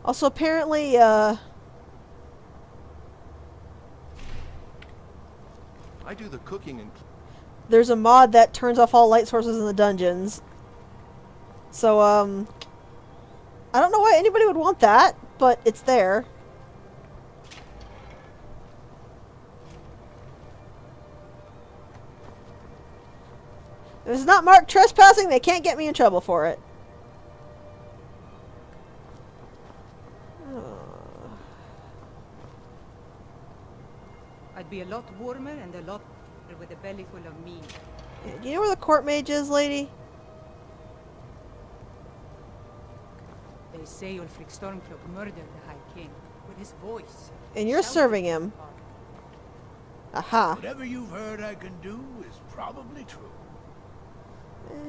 Also, apparently, I do the cooking and... there's a mod that turns off all light sources in the dungeons. So, I don't know why anybody would want that, but it's there. If it's not marked trespassing, they can't get me in trouble for it. I'd be a lot warmer and a lot better with a belly full of meat. Yeah, do you know where the court mage is, lady? They say Ulfric Stormcloak murdered the High King with his voice. And you're serving him. Aha. Whatever you've heard I can do is probably true.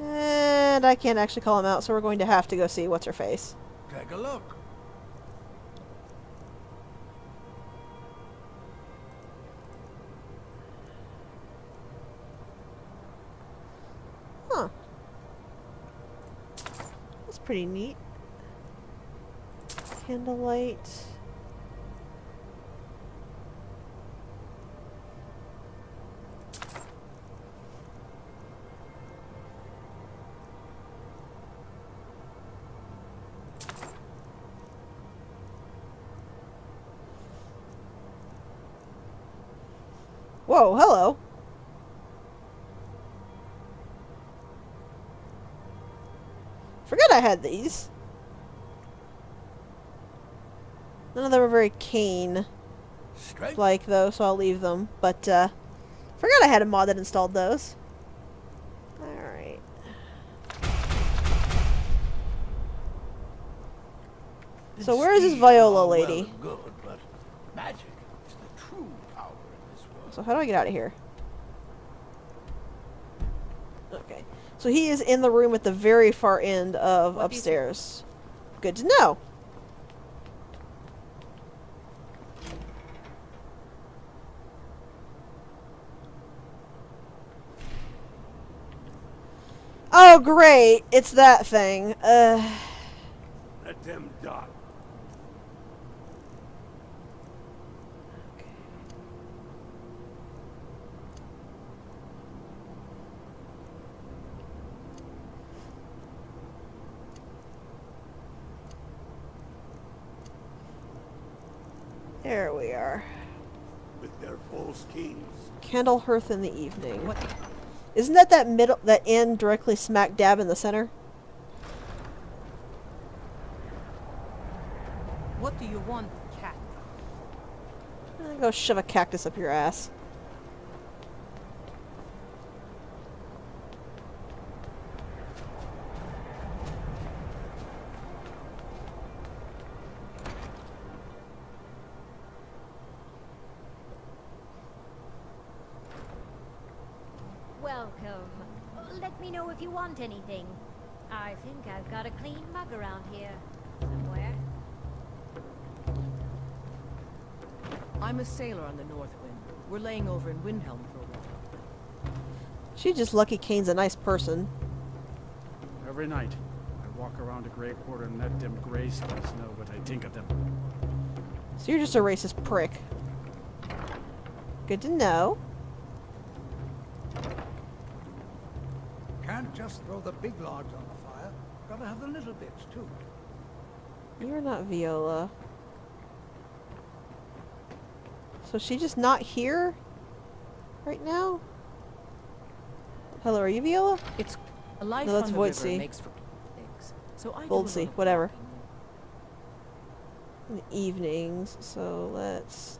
And I can't actually call him out, so we're going to have to go see what's her face. Take a look. Huh. That's pretty neat. Candlelight. Whoa, hello. Forgot I had these. None of them are very Kane-like, though, so I'll leave them. But, forgot I had a mod that installed those. Alright. So where is this Viola lady? Good, but magic is the true power in this world. So how do I get out of here? Okay. So he is in the room at the very far end of upstairs. Good to know. Oh, great. It's that thing. Let them die. There we are. With their false kings. Candle hearth in the evening. What? Isn't that middle, that end directly smack dab in the center? What do you want, cat? Go shove a cactus up your ass. Welcome. Let me know if you want anything. I think I've got a clean mug around here somewhere. I'm a sailor on the North Wind. We're laying over in Windhelm for a while. She's just lucky Kane's a nice person. Every night, I walk around a grey quarter in that dim grey skies snow, but I think of them. So you're just a racist prick. Good to know. Can't just throw the big logs on the fire. Gotta have the little bits, too. You're not Viola. So she's just not here right now? Hello, are you Viola? It's a life no, that's on the Voidsea. river makes for things. So I Voldsea, whatever. In the evenings, so let's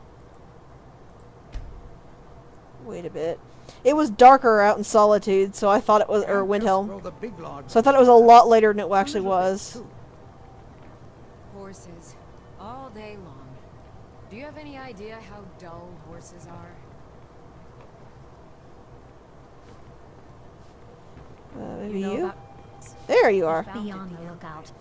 wait a bit. It was darker out in Solitude, so I thought it was, or Windhelm. So I thought it was a lot later than it actually was. Horses, all day long. Do you have any idea how dull horses are? Maybe you? There you are. Be on the lookout.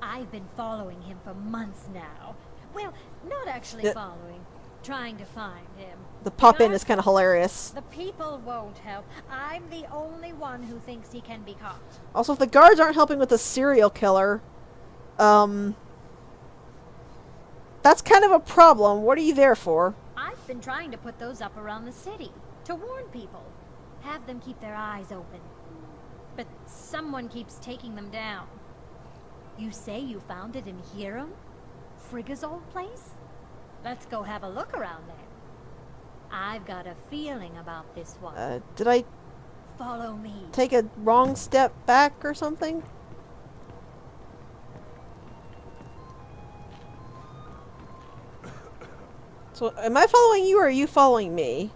I've been following him for months now. Well, not actually following. Trying to find him. The pop-in is kind of hilarious. The people won't help. I'm the only one who thinks he can be caught. Also, if the guards aren't helping with the serial killer, that's kind of a problem. What are you there for? I've been trying to put those up around the city. To warn people. Have them keep their eyes open. But someone keeps taking them down. You say you found it in Hiram? Frigga's old place? Let's go have a look around there. I've got a feeling about this one. Did I follow me? Take a wrong step back or something? So, am I following you or are you following me?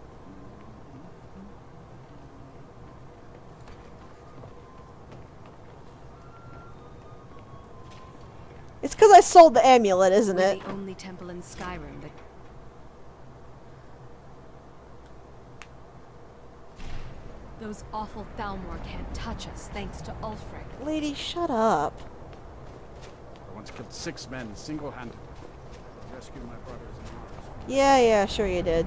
It's because I sold the amulet, isn't We're it? the only temple in Skyrim that... Those awful Thalmor can't touch us, thanks to Ulfric. Lady, shut up. I once killed 6 men single-handedly to rescue my brothers in arms. Yeah, sure you did.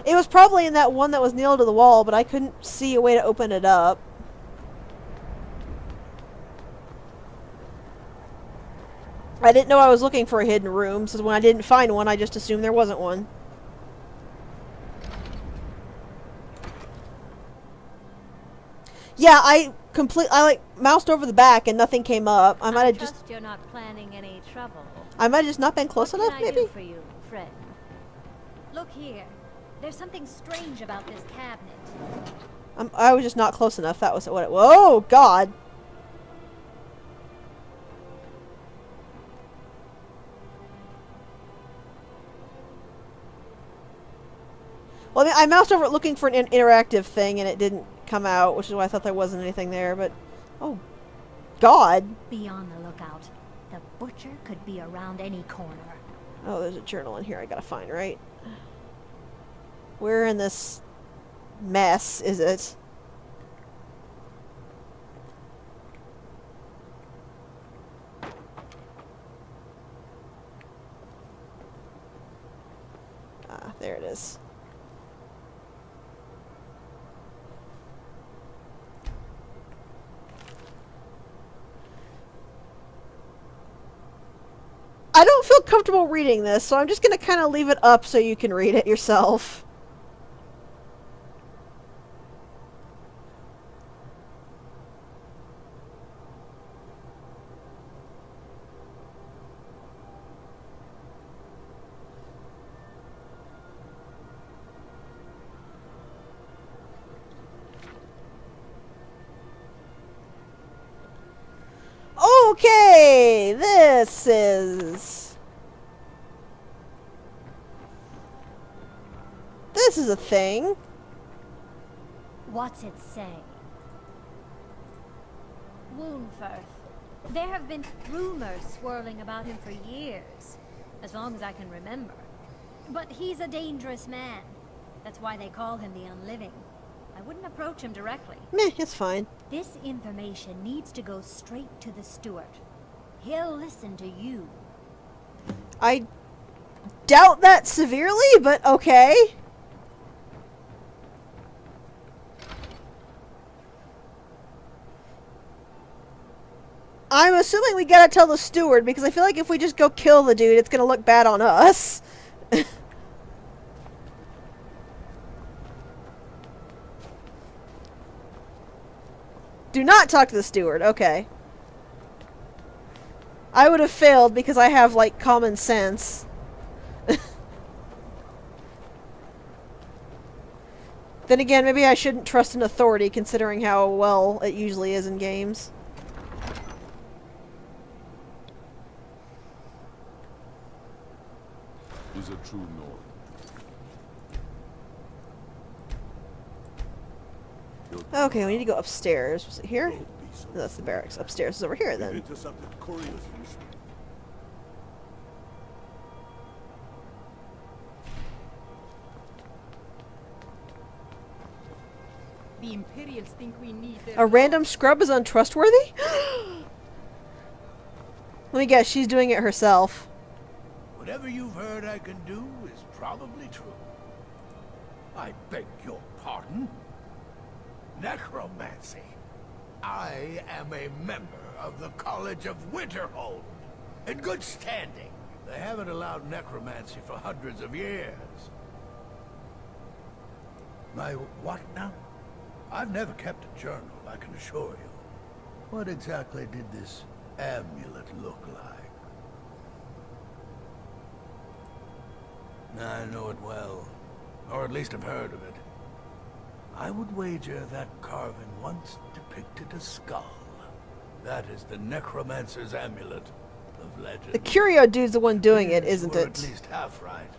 It was probably in that one that was nailed to the wall, but I couldn't see a way to open it up. I didn't know I was looking for a hidden room, so when I didn't find one, I just assumed there wasn't one. Yeah, I like moused over the back and nothing came up. I might have just. You're not planning any trouble. I might have just not been close enough, maybe. What can I do for you, friend? Look here. There's something strange about this cabinet. I was just not close enough. That was what it. Whoa, God. Well, I mean, I moused over it looking for an interactive thing, and it didn't come out, which is why I thought there wasn't anything there, but... Oh, God. Be on the lookout. The butcher could be around any corner. Oh, there's a journal in here I gotta find, right? Where in this mess is it? Ah, there it is. I don't feel comfortable reading this, so I'm just going to kind of leave it up so you can read it yourself. Okay, this is a thing. What's it say? Woundfirth. There have been rumors swirling about him for years, as long as I can remember. But he's a dangerous man. That's why they call him the Unliving. I wouldn't approach him directly. Meh, it's fine. This information needs to go straight to the steward. He'll listen to you. I doubt that severely, but okay. I'm assuming we gotta tell the steward, because I feel like if we just go kill the dude, it's gonna look bad on us. Do not talk to the steward. Okay. I would have failed because I have, like, common sense. Then again, maybe I shouldn't trust an authority considering how well it usually is in games. Is a true North. Okay, we need to go upstairs. Was it here? No, that's the barracks. Upstairs is over here, then. The Imperials think we need A random scrub is untrustworthy? Let me guess, she's doing it herself. Whatever you've heard I can do is probably true. I beg your pardon? Necromancy. I am a member of the College of Winterhold. In good standing. They haven't allowed necromancy for hundreds of years. My what now? I've never kept a journal, I can assure you. What exactly did this amulet look like? I know it well. Or at least I've heard of it. I would wager that carving once depicted a skull. That is the necromancer's amulet. of legend. The curio dude's the one doing it, isn't We're it? at least half right.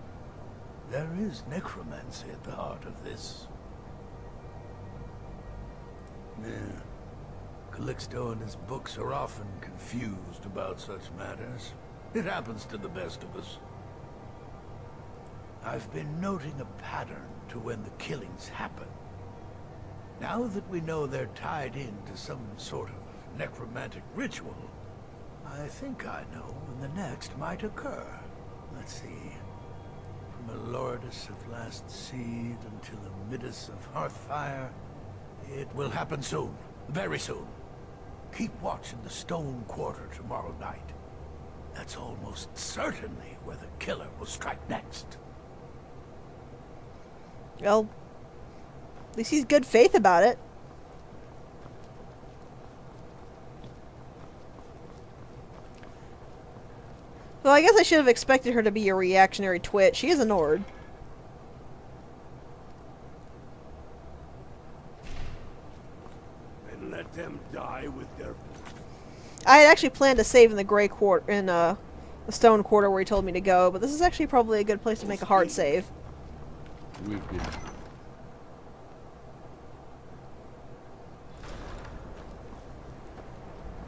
There is necromancy at the heart of this. Yeah. Calixto and his books are often confused about such matters. It happens to the best of us. I've been noting a pattern to when the killings happen. Now that we know they're tied into some sort of necromantic ritual, I think I know when the next might occur. Let's see. From a Lourdes of Last Seed until a Midas of Hearthfire, it will happen soon. Very soon. Keep watch in the Stone Quarter tomorrow night. That's almost certainly where the killer will strike next. Well, at least he's good faith about it. Well, I guess I should have expected her to be a reactionary twit. She is a Nord. And let them die with their... I had actually planned to save in the Gray Quarter, in the Stone Quarter where he told me to go, but this is actually probably a good place to make a hard save. We've been...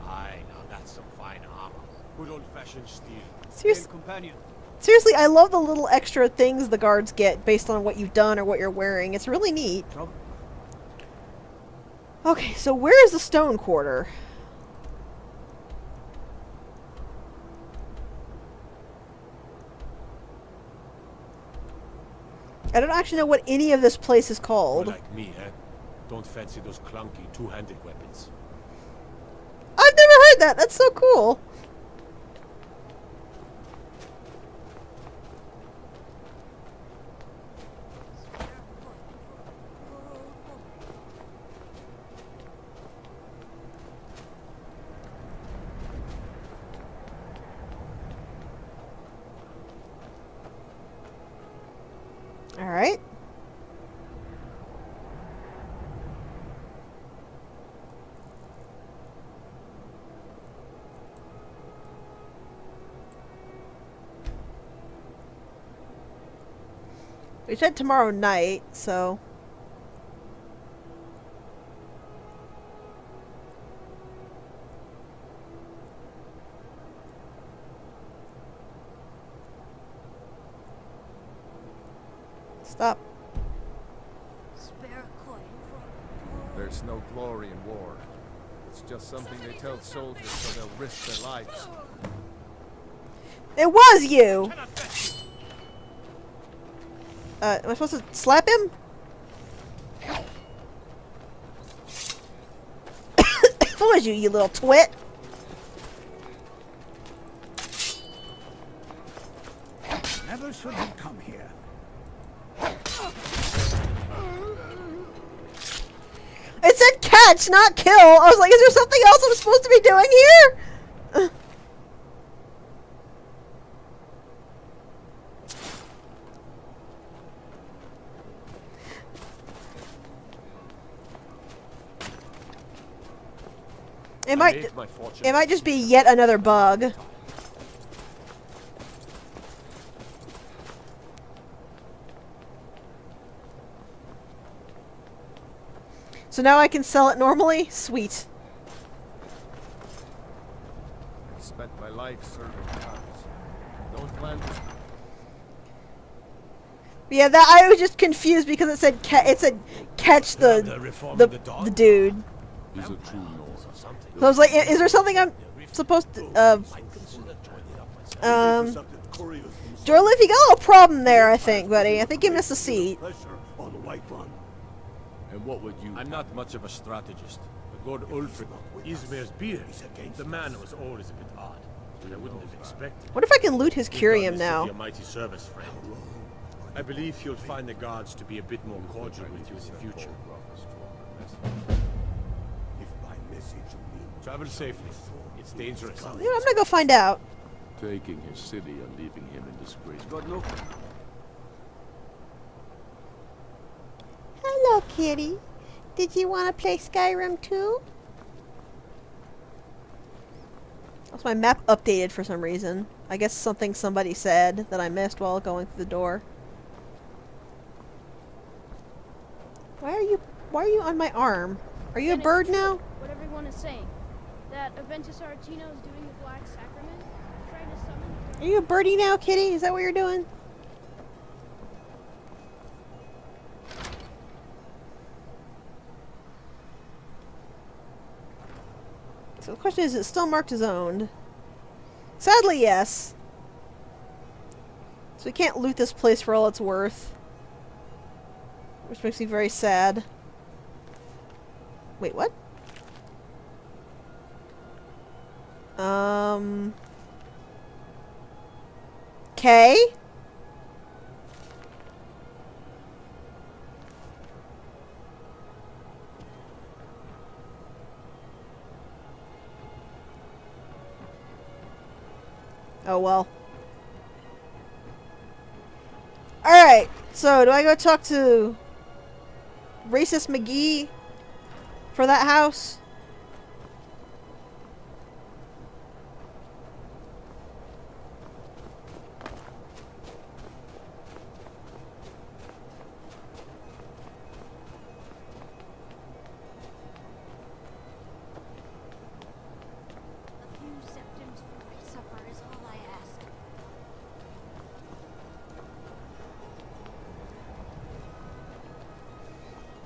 Aye, now that's some fine armor. Good old-fashioned steel. Seriously, I love the little extra things the guards get based on what you've done or what you're wearing. It's really neat. Okay, so where is the Stone Quarter? I don't actually know what any of this place is called. You're like me, eh? Don't fancy those clunky two-handed weapons. I've never heard that. That's so cool. All right. We said tomorrow night, so... Stop. Spare a coin There's no glory in war. It's just something they tell soldiers so they'll risk their lives. It was you! Am I supposed to slap him? Who was you little twit? Never should have come here. It said catch, not kill! I was like, is there something else I'm supposed to be doing here? It might just be yet another bug. So now I can sell it normally? Sweet. I spent my life serving gods. Don't plan to... Yeah, that I was just confused because it said catch the dude. He's a true Nord. So I was like, is there something I'm supposed to Jorlif, you got a little problem there, I think, buddy. I think you missed a seat. And what would you... I'm not much of a strategist. But Lord Ulfric, Ismir's beard, the man was always a bit odd. But I wouldn't have expected. What if I can loot his curium now? Your mighty service, friend. I believe you'll find the guards to be a bit more cordial with you in the future. Travel safely. It's dangerous. You know, I'm gonna go find out. Taking his city and leaving him in disgrace. God no. Hello, kitty. Did you want to play Skyrim too? Oh, So my map updated for some reason. I guess something somebody said that I missed while going through the door. Why are you on my arm? Are you a bird now? What everyone is saying. That Aventus Aretino is doing the Black Sacrament, trying to summon... Are you a birdie now, kitty? Is that what you're doing? So the question is it still marked as owned? Sadly, yes. So we can't loot this place for all it's worth. Which makes me very sad. Wait, what? Okay. Oh well. Alright, so do I go talk to Racist McGee for that house?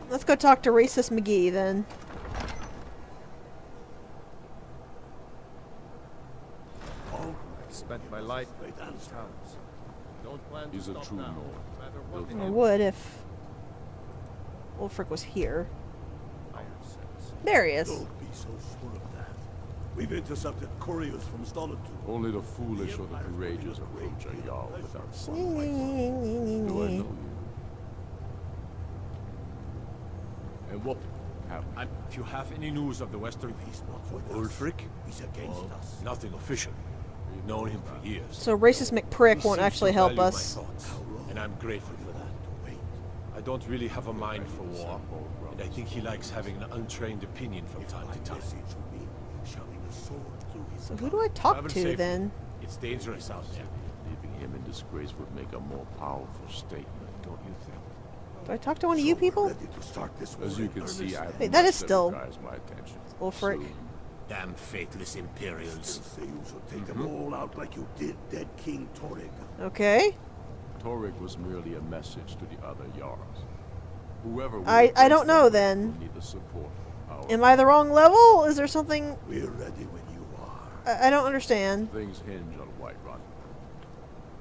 Let's go talk to Racist McGee then. I've spent my life in these towns. Don't plan to stop now, no matter what it I is. would if Ulfric was here. There he is. Don't be so sure of that. We've intercepted couriers from Stolitude. Only the foolish or the courageous approach a Jarl without sunlight. Do I know you? And what if you have any news of the Western East, not for Ulfric? He's against us. Nothing official. We've known him for years. So Racist McPrick won't actually help us. And I'm grateful for that. I don't really have a mind for war, and I think he likes having an untrained opinion from time to time. So who do I talk Travel to safely. then? It's dangerous out there. Leaving him in disgrace would make a more powerful statement, don't you think? Do I talk to one of you people? As you can see, I Wait, that is still my attention. Ulfric. Damn faithless Imperials. Take them all out like you did dead King Torrig. Okay. Torrig was merely a message to the other Jarls. Whoever I don't know then. need the support of our Am I the wrong level? Is there something? We're ready when you are. I don't understand. Things hinge on Whiterun.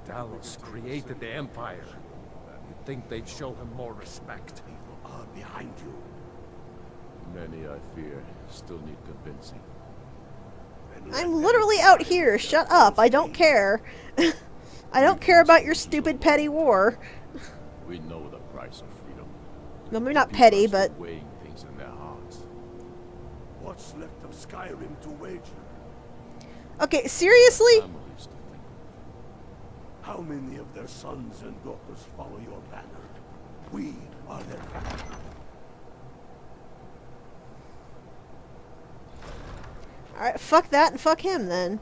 Talos created the Empire. You'd think they'd show him more respect. People are behind you. Many, I fear, still need convincing. I'm literally out here. Shut up. I don't care. I don't care about your stupid petty war. We know the price of freedom. No, maybe not petty, but weighing things in their hearts. What's left of Skyrim to wager? okay, seriously? How many of their sons and daughters follow your banner? We are their family. Alright, fuck that and fuck him then.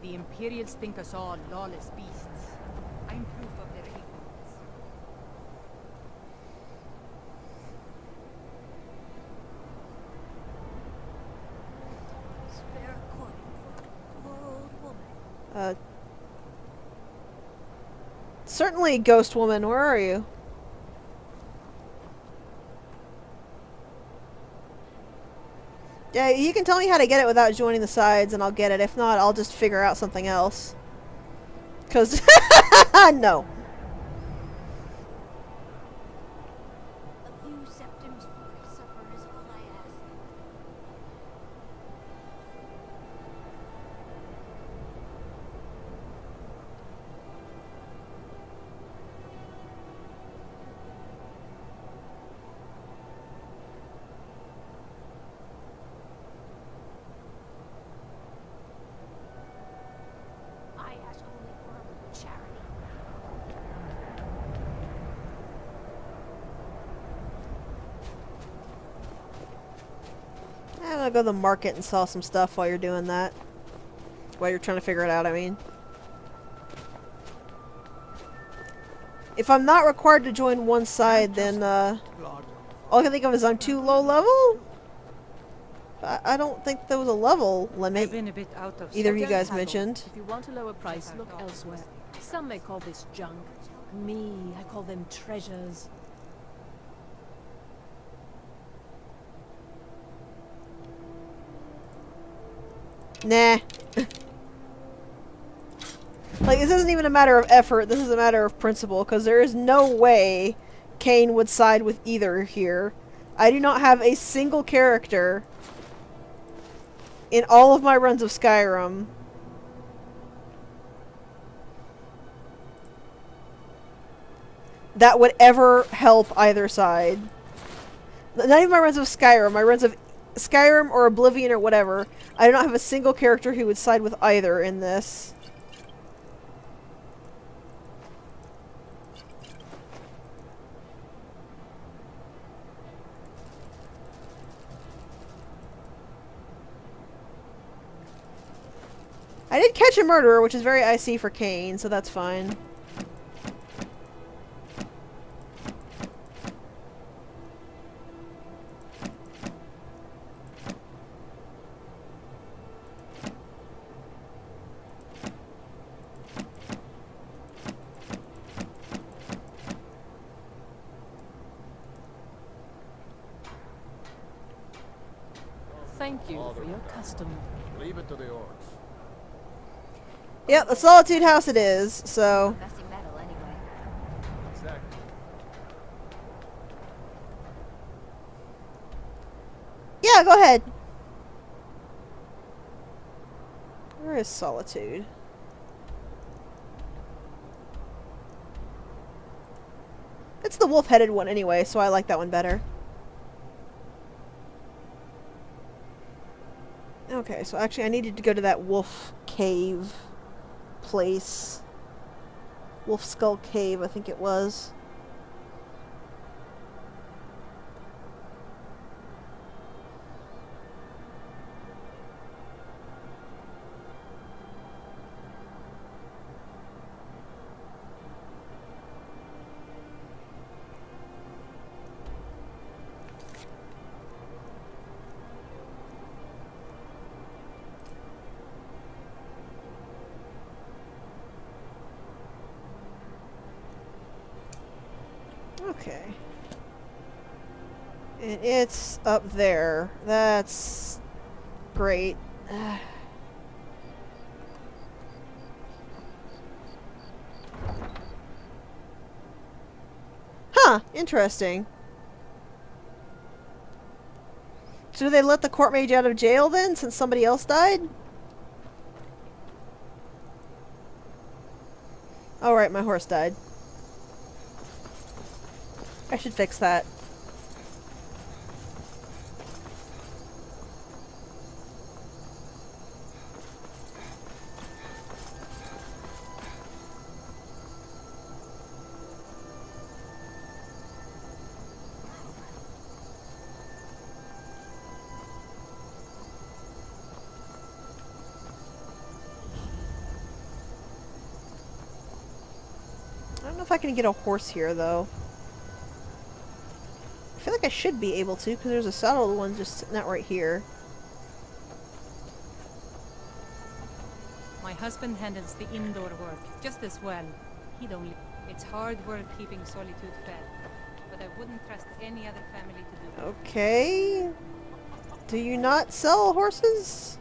The Imperials think us all lawless beasts. I'm proof of their ignorance. Spare a coin for poor old woman. Certainly, Ghost Woman, where are you? Yeah, you can tell me how to get it without joining the sides and I'll get it. If not, I'll just figure out something else. 'Cause, no. A few septims for supper is all I ask. I ask only for a little charity. I'll go to the market and sell some stuff while you're doing that. While you're trying to figure it out, I mean. If I'm not required to join one side, then, all I can think of is I'm too low level? I don't think there was a level limit. Either of you guys mentioned. If you want a lower price, look elsewhere. Some may call this junk. Me, I call them treasures. Nah. Like, this isn't even a matter of effort, this is a matter of principle, because there is no way Kane would side with either here. I do not have a single character in all of my runs of Skyrim that would ever help either side. Not even my runs of Skyrim, my runs of Skyrim or Oblivion or whatever. I do not have a single character who would side with either in this. I did catch a murderer, which is very icy for Kane, so that's fine. Thank you for your custom. Leave it to the orcs. Yep, the Solitude House it is, so... Exactly. Yeah, go ahead. Where is Solitude? It's the wolf-headed one anyway, so I like that one better. Okay, so actually I needed to go to that wolf cave place. Wolf Skull Cave, I think it was. Okay. And it's up there. That's great. Huh, interesting. So do they let the court mage out of jail then, since somebody else died? Oh right, my horse died. I should fix that. I don't know if I can get a horse here though. I feel like I should be able to, because there's a saddled one just sitting out right here. My husband handles the indoor work just as well. He'd only... It's hard work keeping Solitude fed, but I wouldn't trust any other family to do it. Okay. Do you not sell horses?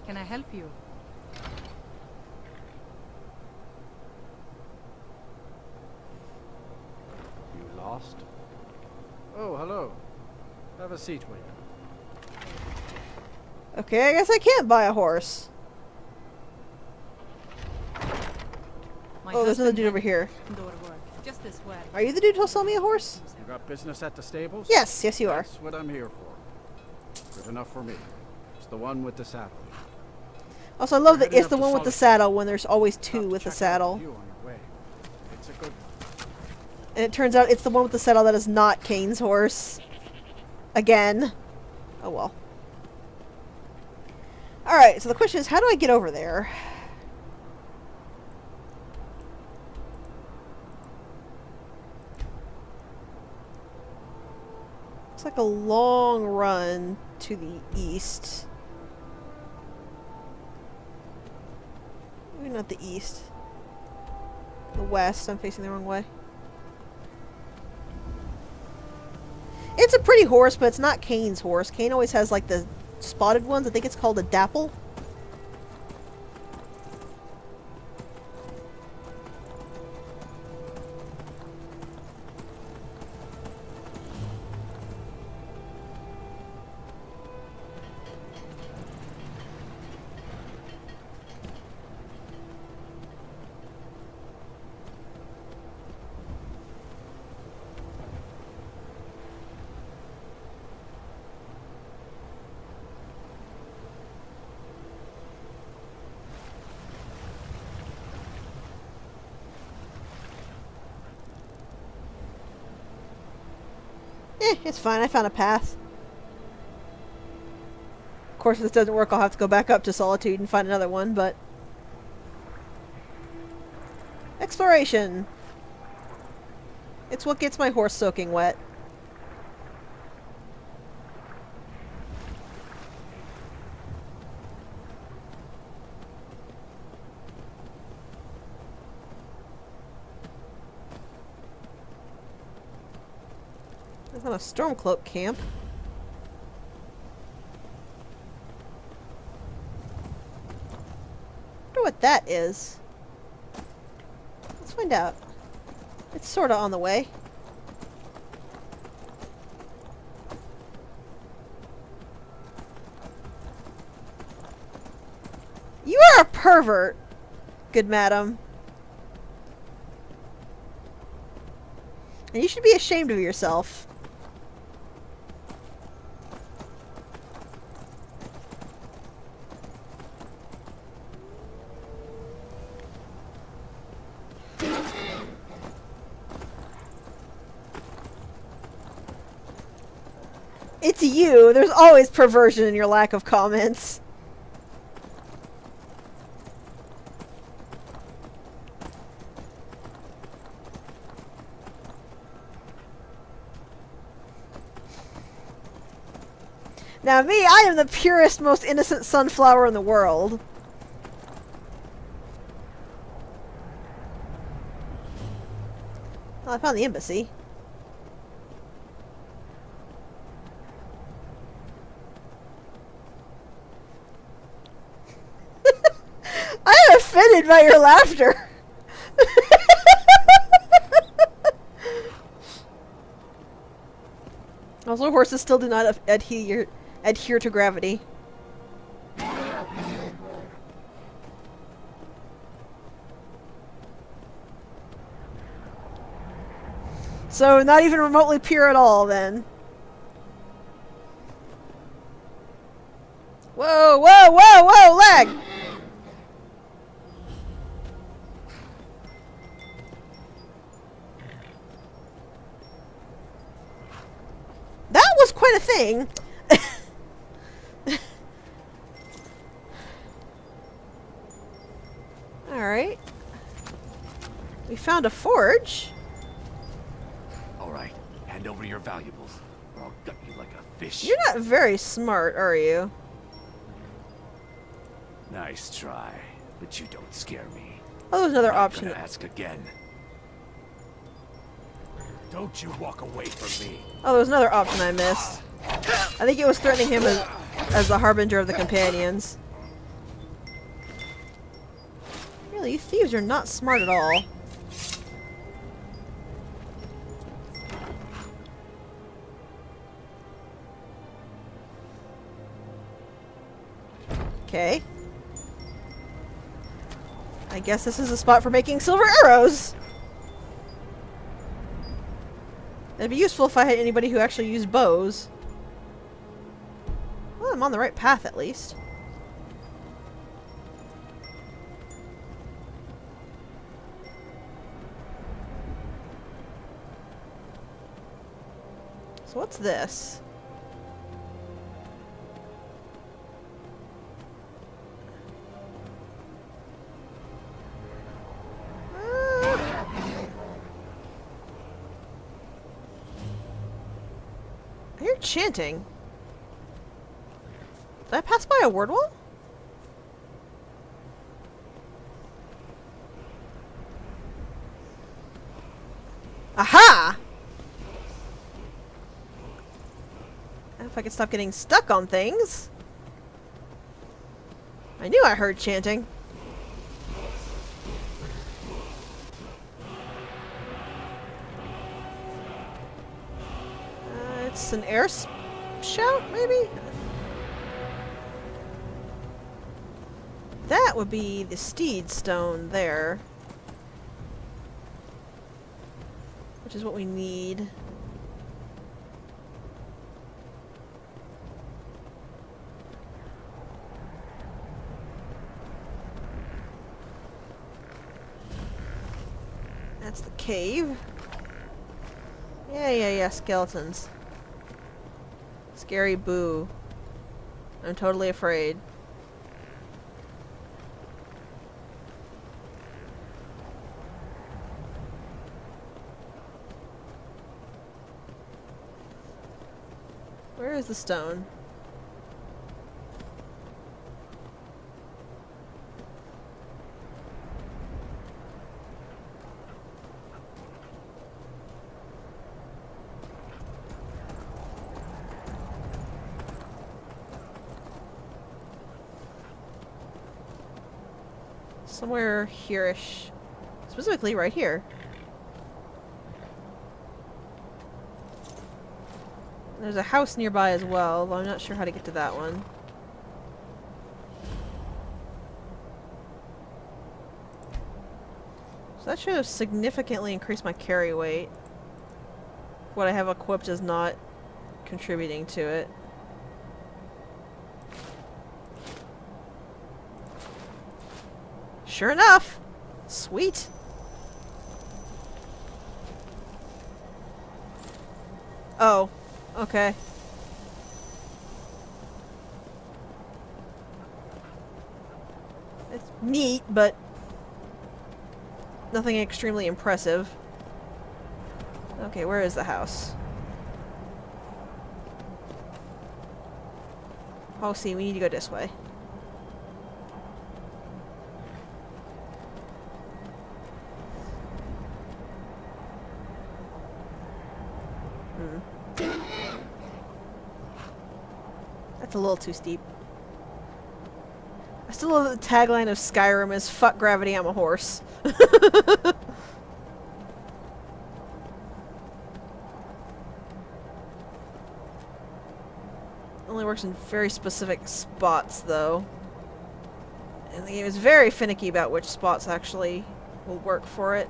Can I help you? You lost? Oh, hello. Have a seat, will you? Okay, I guess I can't buy a horse. My Oh, there's another dude over here. Indoor work, just as well. Are you the dude who'll sell me a horse? You got business at the stables? Yes, yes you are. That's what I'm here for. Good enough for me. It's the one with the saddle. Also, I love that Heading it's up the to one with the Solitude. saddle when there's always two with the saddle. You on your way. It's a good. And it turns out it's the one with the saddle that is not Kane's horse. Again. Oh well. Alright, so the question is, how do I get over there? It's like a long run to the east. Maybe not the east. The west. I'm facing the wrong way. It's a pretty horse, but it's not Kane's horse. Kane always has like the spotted ones. I think it's called a dapple. It's fine. I found a path. Of course, if this doesn't work, I'll have to go back up to Solitude and find another one, but... Exploration! It's what gets my horse soaking wet. There's not a Stormcloak camp. I wonder what that is. Let's find out. It's sorta on the way. You are a pervert, good madam. And you should be ashamed of yourself. It's you. There's always perversion in your lack of comments. Now me, I am the purest, most innocent sunflower in the world. Well, I found the embassy. I am offended by your laughter. Also, horses still do not adhere to gravity. So, not even remotely pure at all, then. Whoa, whoa, whoa, whoa, lag! That was quite a thing. Alright. We found a forge. Alright, hand over your valuables, or I'll gut you like a fish. You're not very smart, are you? Nice try, but you don't scare me. Oh, there's another I'm option. gonna ask again. Don't you walk away from me. Oh, there's another option I missed. I think it was threatening him as the harbinger of the companions. Really, you thieves are not smart at all. Okay. I guess this is a spot for making silver arrows. It'd be useful if I had anybody who actually used bows. Well, I'm on the right path at least. So what's this? I hear chanting. Did I pass by a word wall? Aha! If I could stop getting stuck on things. I knew I heard chanting. It's an air shout, maybe? That would be the steed stone there. Which is what we need. That's the cave. Yeah, skeletons. Scary boo. I'm totally afraid. Where is the stone? Somewhere here-ish. Specifically right here. There's a house nearby as well, though I'm not sure how to get to that one. So that should have significantly increased my carry weight. What I have equipped is not contributing to it. Sure enough! Sweet! Oh. Okay. It's neat, but nothing extremely impressive. Okay, where is the house? Oh, see, we need to go this way. That's a little too steep. I still love the tagline of Skyrim is "Fuck gravity, I'm a horse." Only works in very specific spots, though. And the game is very finicky about which spots actually will work for it.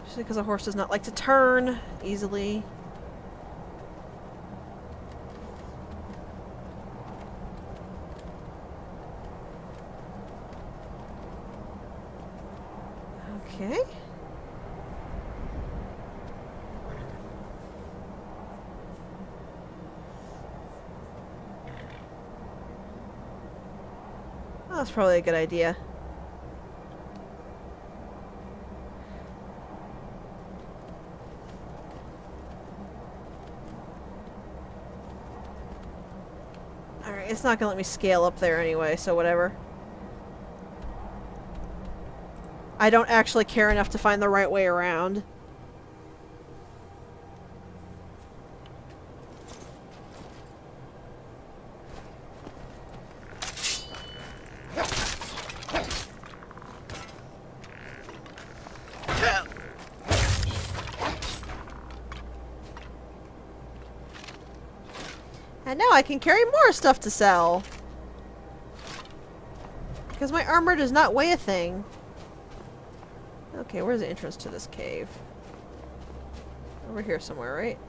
Just because a horse does not like to turn easily. Okay. Oh, that's probably a good idea. Alright, it's not gonna let me scale up there anyway, so whatever. I don't actually care enough to find the right way around. And now I can carry more stuff to sell. Because my armor does not weigh a thing. Okay, where's the entrance to this cave? Over here somewhere, right?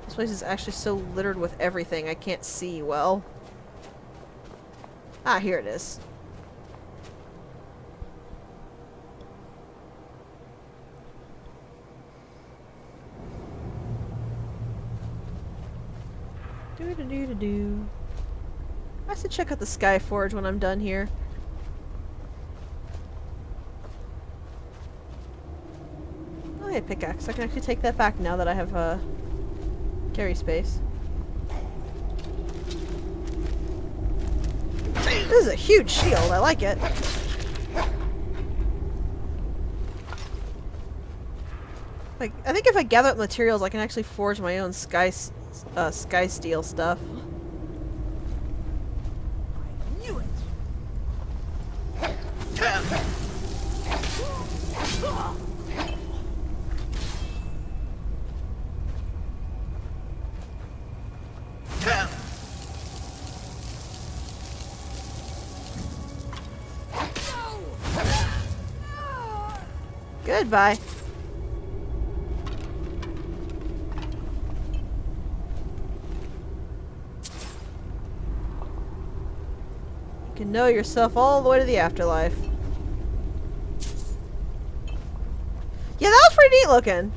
This place is actually so littered with everything I can't see well. Ah, here it is. Do-do-do-do-do. I should check out the Sky Forge when I'm done here. Oh, hey, pickaxe. I can actually take that back now that I have carry space. This is a huge shield. I like it. Like, I think if I gather up materials, I can actually forge my own sky steel stuff. Goodbye. You can know yourself all the way to the afterlife. Yeah, that was pretty neat looking.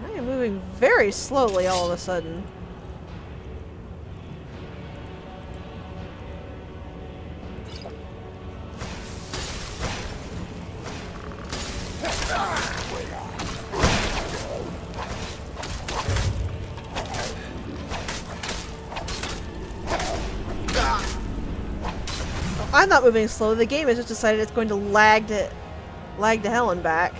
I am moving very slowly all of a sudden. I'm not moving slow. The game has just decided it's going to lag to hell and back.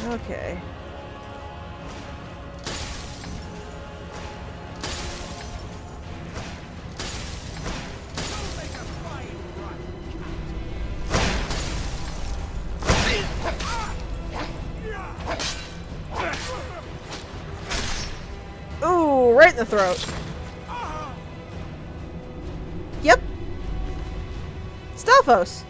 Okay. Ooh, right in the throat. Yep. Stalfos.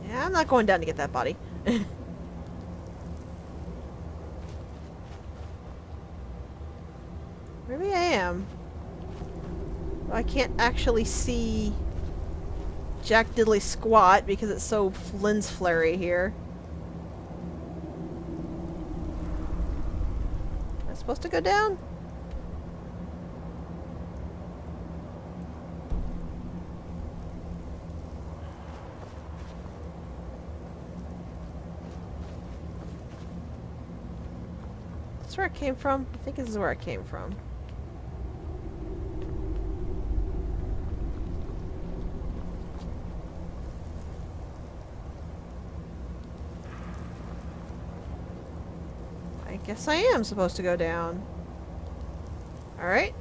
Yeah, I'm not going down to get that body. Maybe I am. I can't actually see Jack Diddley squat because it's so lens flary here. Am I supposed to go down? That's where it came from? I think this is where it came from. I guess I am supposed to go down. Alright.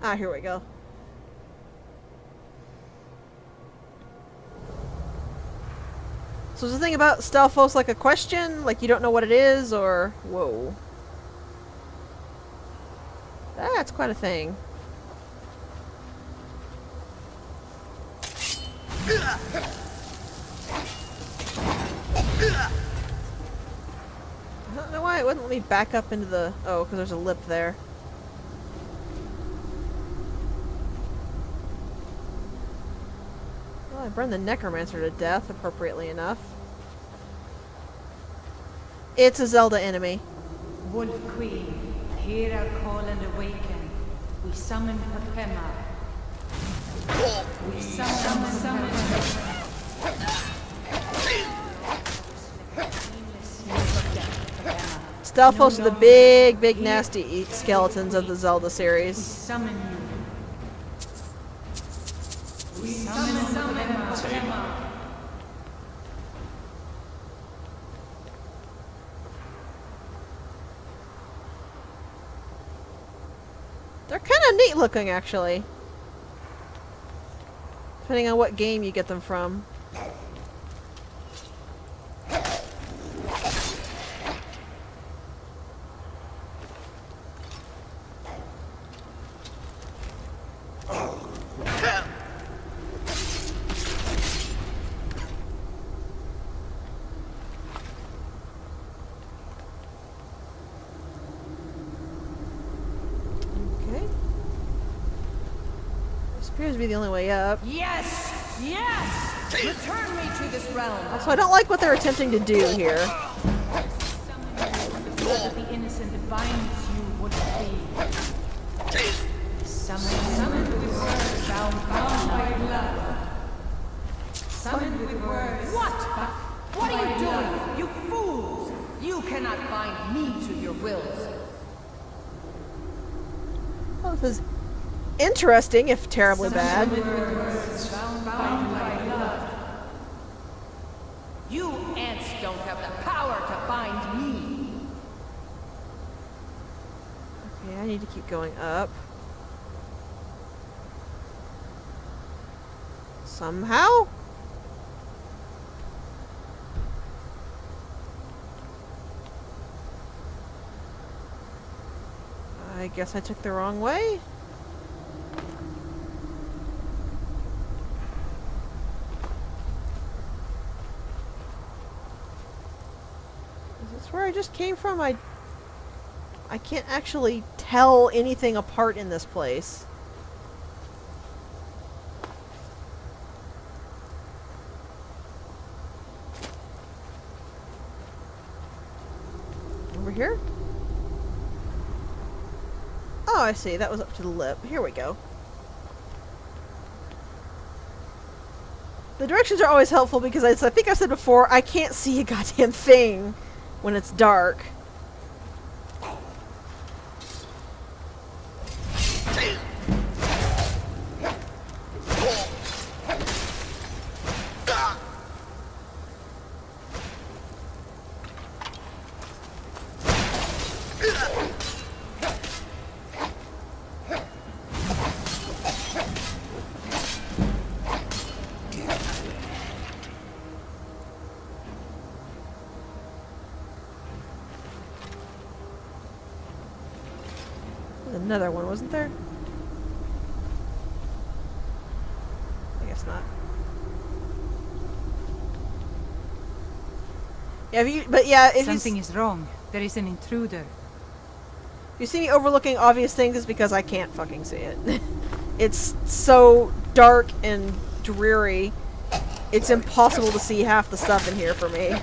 Ah, here we go. So is the thing about Stalfos like a question? Like you don't know what it is, or... Whoa. That's quite a thing. I don't know why it wouldn't let me back up into the... Oh, because there's a lip there. Well, I burned the Necromancer to death, appropriately enough. It's a Zelda enemy. Wolf Queen, hear our call and awaken. We summon Papema. We summon Stalfos are the big nasty skeletons of the Zelda series. Summon you. We summon Papema. They're kind of neat looking, actually. Depending on what game you get them from. Appears to be the only way up. Yes! Yes! Return me to this realm! So I don't like what they're attempting to do here. The blood of the innocent binds you, Wolf Queen. Summoned with words, bound by blood. Summoned with words. What? What are you doing? You fools! You cannot bind me to your wills. Well, this is interesting, if terribly bad. You ants don't have the power to bind me. Okay, I need to keep going up. Somehow? I guess I took the wrong way. Where I just came from, I can't actually tell anything apart in this place. Over here? Oh, I see. That was up to the lip. Here we go. The directions are always helpful because, as I think I've said before, I can't see a goddamn thing when it's dark. Another one, wasn't there? I guess not. Yeah, if something is wrong. There is an intruder. If you see me overlooking obvious things, it's because I can't fucking see it. It's so dark and dreary. It's impossible to see half the stuff in here for me.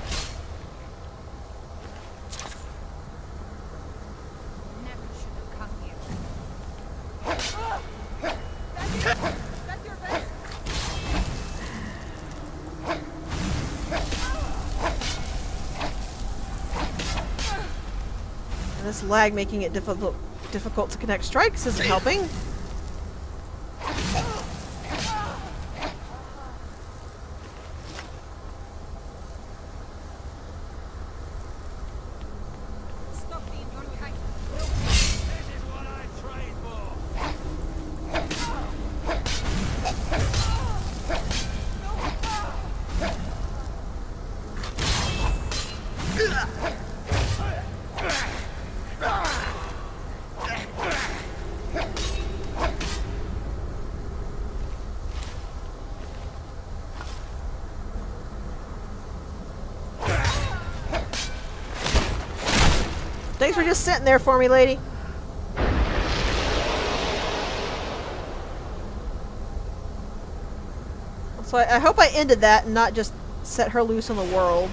This lag making it difficult to connect strikes isn't helping. Thanks for just sitting there for me, lady. So I hope I ended that and not just set her loose on the world.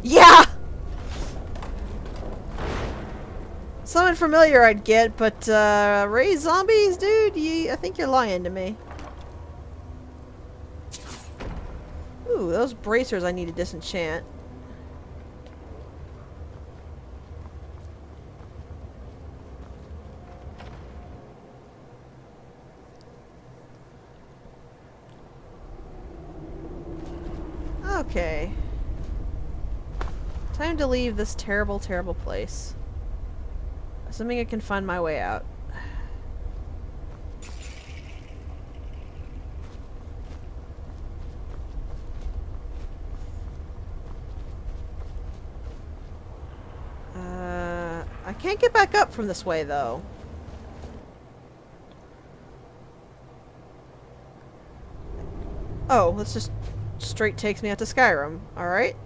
Yeah! Something familiar I'd get, but raise zombies, dude? I think you're lying to me. Ooh, those bracers I need to disenchant. Okay. Time to leave this terrible, terrible place. Assuming I can find my way out. I can't get back up from this way, though. Oh, this just straight takes me out to Skyrim. Alright.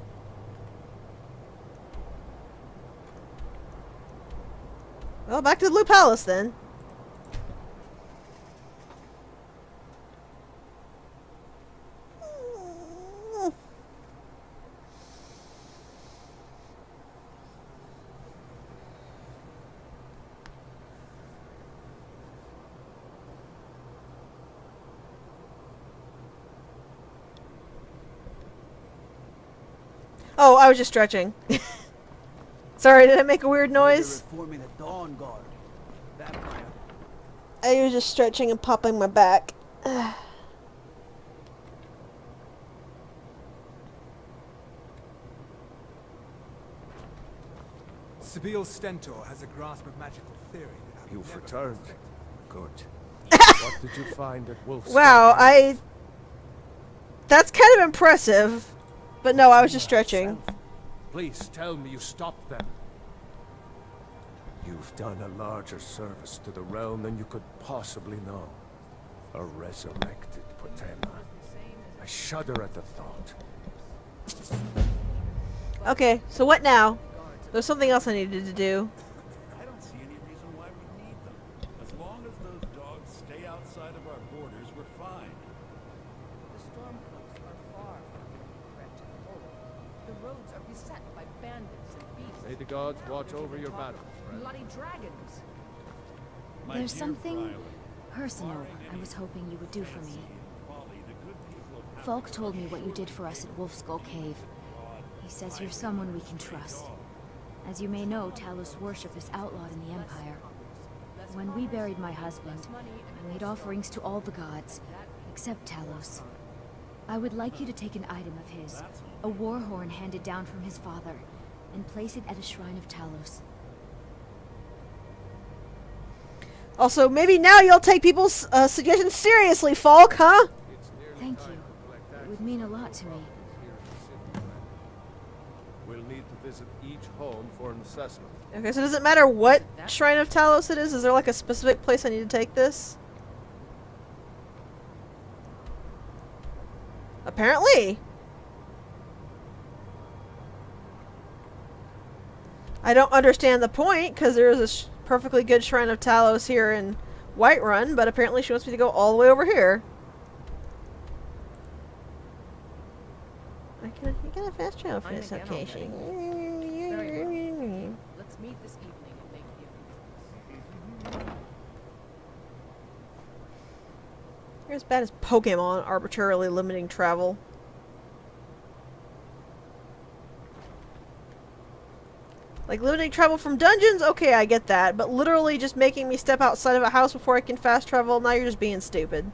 Well, back to the Blue Palace, then. Oh, I was just stretching. Sorry, did I make a weird noise? I was just stretching and popping my back. Sibyl Stentor has a grasp of magical theory. You've returned. Good. What did you find at Wolf's? Wow, that's kind of impressive. But no, I was just stretching. Please tell me you stopped them. You've done a larger service to the realm than you could possibly know. A resurrected Potema. I shudder at the thought. Okay, so what now? There's something else I needed to do. I don't see any reason why we need them. As long as those dogs stay outside of our borders, we're fine. The stormcloaks are far from being a threat to the whole. The roads are beset by bandits and beasts. May the gods watch over your battle, friend. Bloody dragons. There's something personal I was hoping you would do for me. Falk told me what you did for us at Wolfskull Cave. He says you're someone we can trust. As you may know, Talos worship is outlawed in the Empire. When we buried my husband, I made offerings to all the gods, except Talos. I would like you to take an item of his, a war horn handed down from his father, and place it at a shrine of Talos. Also, maybe now you'll take people's suggestions seriously, Falk, huh? Thank you. It would mean a lot to me. We'll need to visit each home for an assessment. Okay, so does it matter what Shrine of Talos it is? Is there like a specific place I need to take this? Apparently. I don't understand the point, because there is a perfectly good Shrine of Talos here in Whiterun, but apparently she wants me to go all the way over here. I can get a fast travel for this location. Let's meet this evening and make the You're as bad as Pokemon arbitrarily limiting travel. Like, limiting travel from dungeons? Okay, I get that. But literally just making me step outside of a house before I can fast travel? Now you're just being stupid.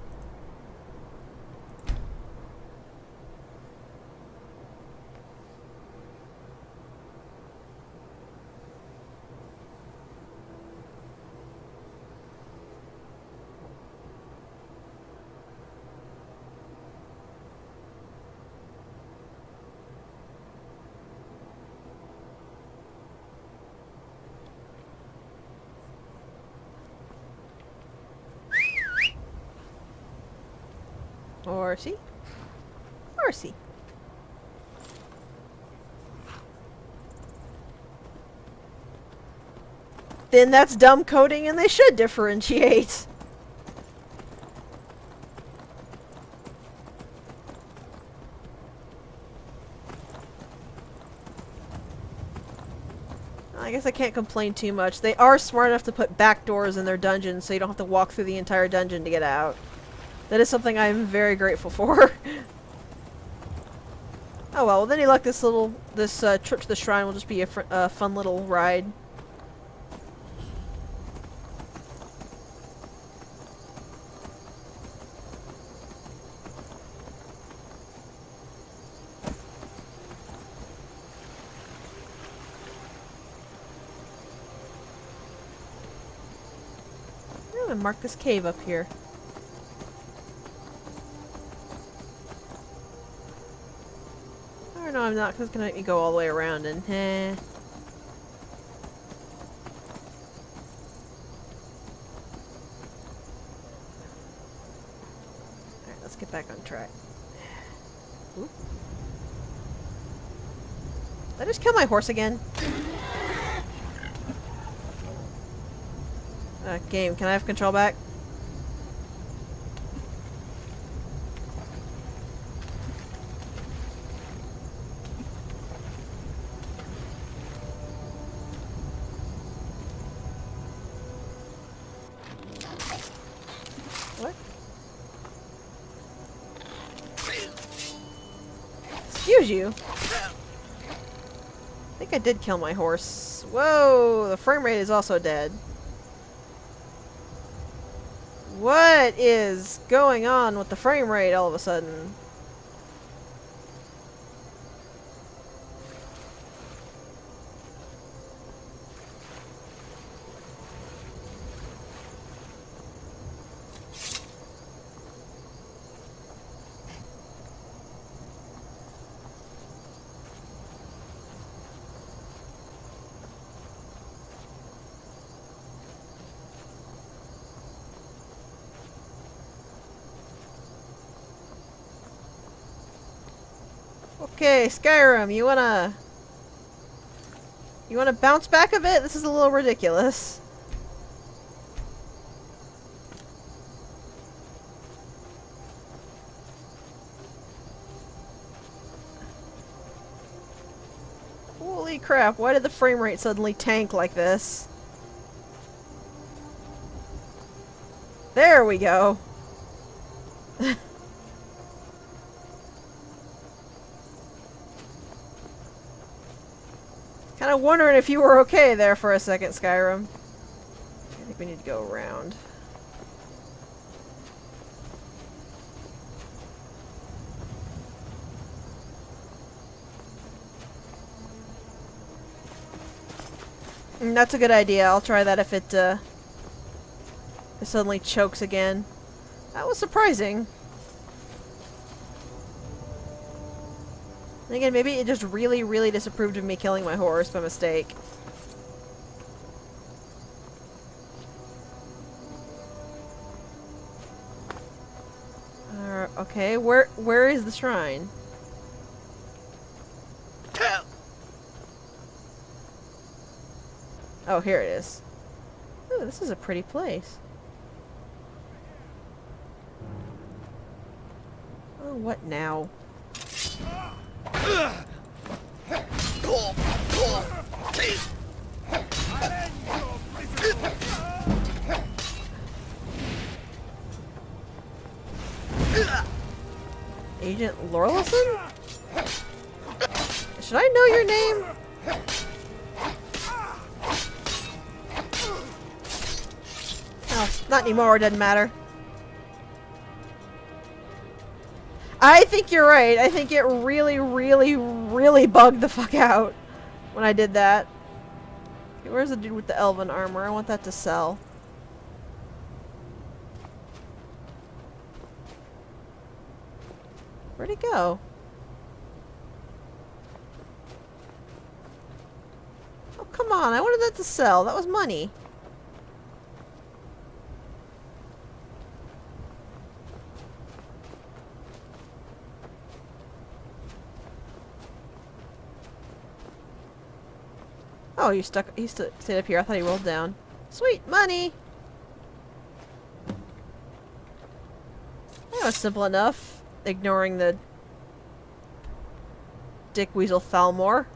Horsey. Horsey. Then that's dumb coding and they should differentiate. I guess I can't complain too much. They are smart enough to put back doors in their dungeons so you don't have to walk through the entire dungeon to get out. That is something I'm very grateful for. Oh well, with any luck this trip to the shrine will just be a fun little ride. I'm gonna mark this cave up here. Or no, I'm not, because it's gonna make me go all the way around and Alright, let's get back on track. Oop. Did I just kill my horse again? Game, can I have control back? What? Excuse you. I think I did kill my horse. Whoa, the frame rate is also dead. What is going on with the frame rate all of a sudden? Okay, Skyrim, you wanna bounce back a bit? This is a little ridiculous. Holy crap, why did the frame rate suddenly tank like this? There we go. Kind of wondering if you were okay there for a second, Skyrim. I think we need to go around. That's a good idea. I'll try that if it suddenly chokes again. That was surprising. And again, maybe it just really, really disapproved of me killing my horse by mistake. Okay, where is the shrine? Oh, here it is. Ooh, this is a pretty place. Oh, what now? Agent Lorelison? Should I know your name? Oh, not anymore, it doesn't matter. I think you're right. I think it really, really, really bugged the fuck out when I did that. Okay, where's the dude with the elven armor? I want that to sell. Where'd he go? Oh, come on. I wanted that to sell. That was money. Oh, you stuck. He stayed up here. I thought he rolled down. Sweet money. That was simple enough. Ignoring the Dick Weasel Falmore.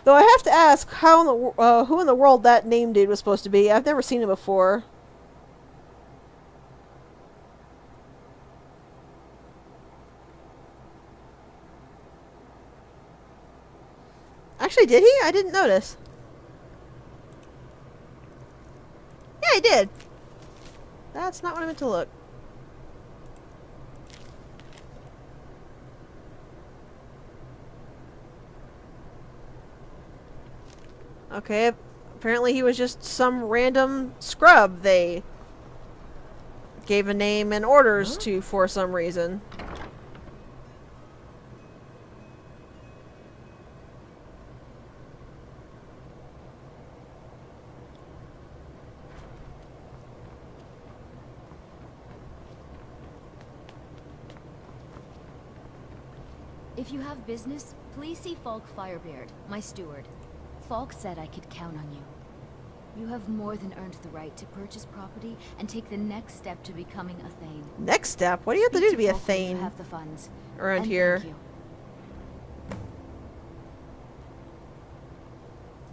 Though I have to ask, how in the who in the world that name dude was supposed to be? I've never seen him before. Actually, did he? I didn't notice. Yeah, he did. That's not what I meant to look. Okay, apparently he was just some random scrub they gave a name and orders to for some reason. If you have business, please see Falk Firebeard, my steward. Falk said I could count on you. You have more than earned the right to purchase property and take the next step to becoming a Thane. Next step? What do you have to do to be a Falk when Thane you have the funds. around And here? thank you.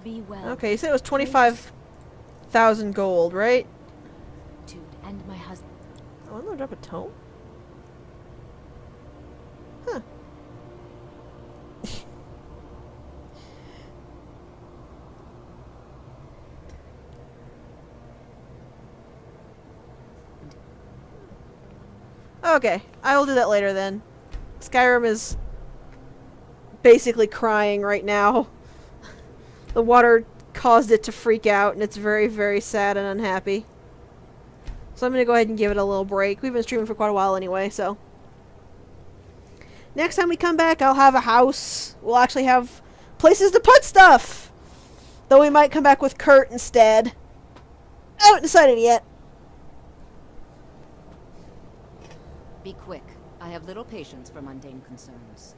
Be well. Okay, you said it was 25,000 gold, right? And my husband. I want to drop a tome. Huh. Okay, I will do that later then. Skyrim is basically crying right now. The water caused it to freak out, and it's very, very sad and unhappy. So I'm going to go ahead and give it a little break. We've been streaming for quite a while anyway, so. Next time we come back, I'll have a house. We'll actually have places to put stuff! Though we might come back with Kurt instead. I haven't decided yet. Be quick. I have little patience for mundane concerns.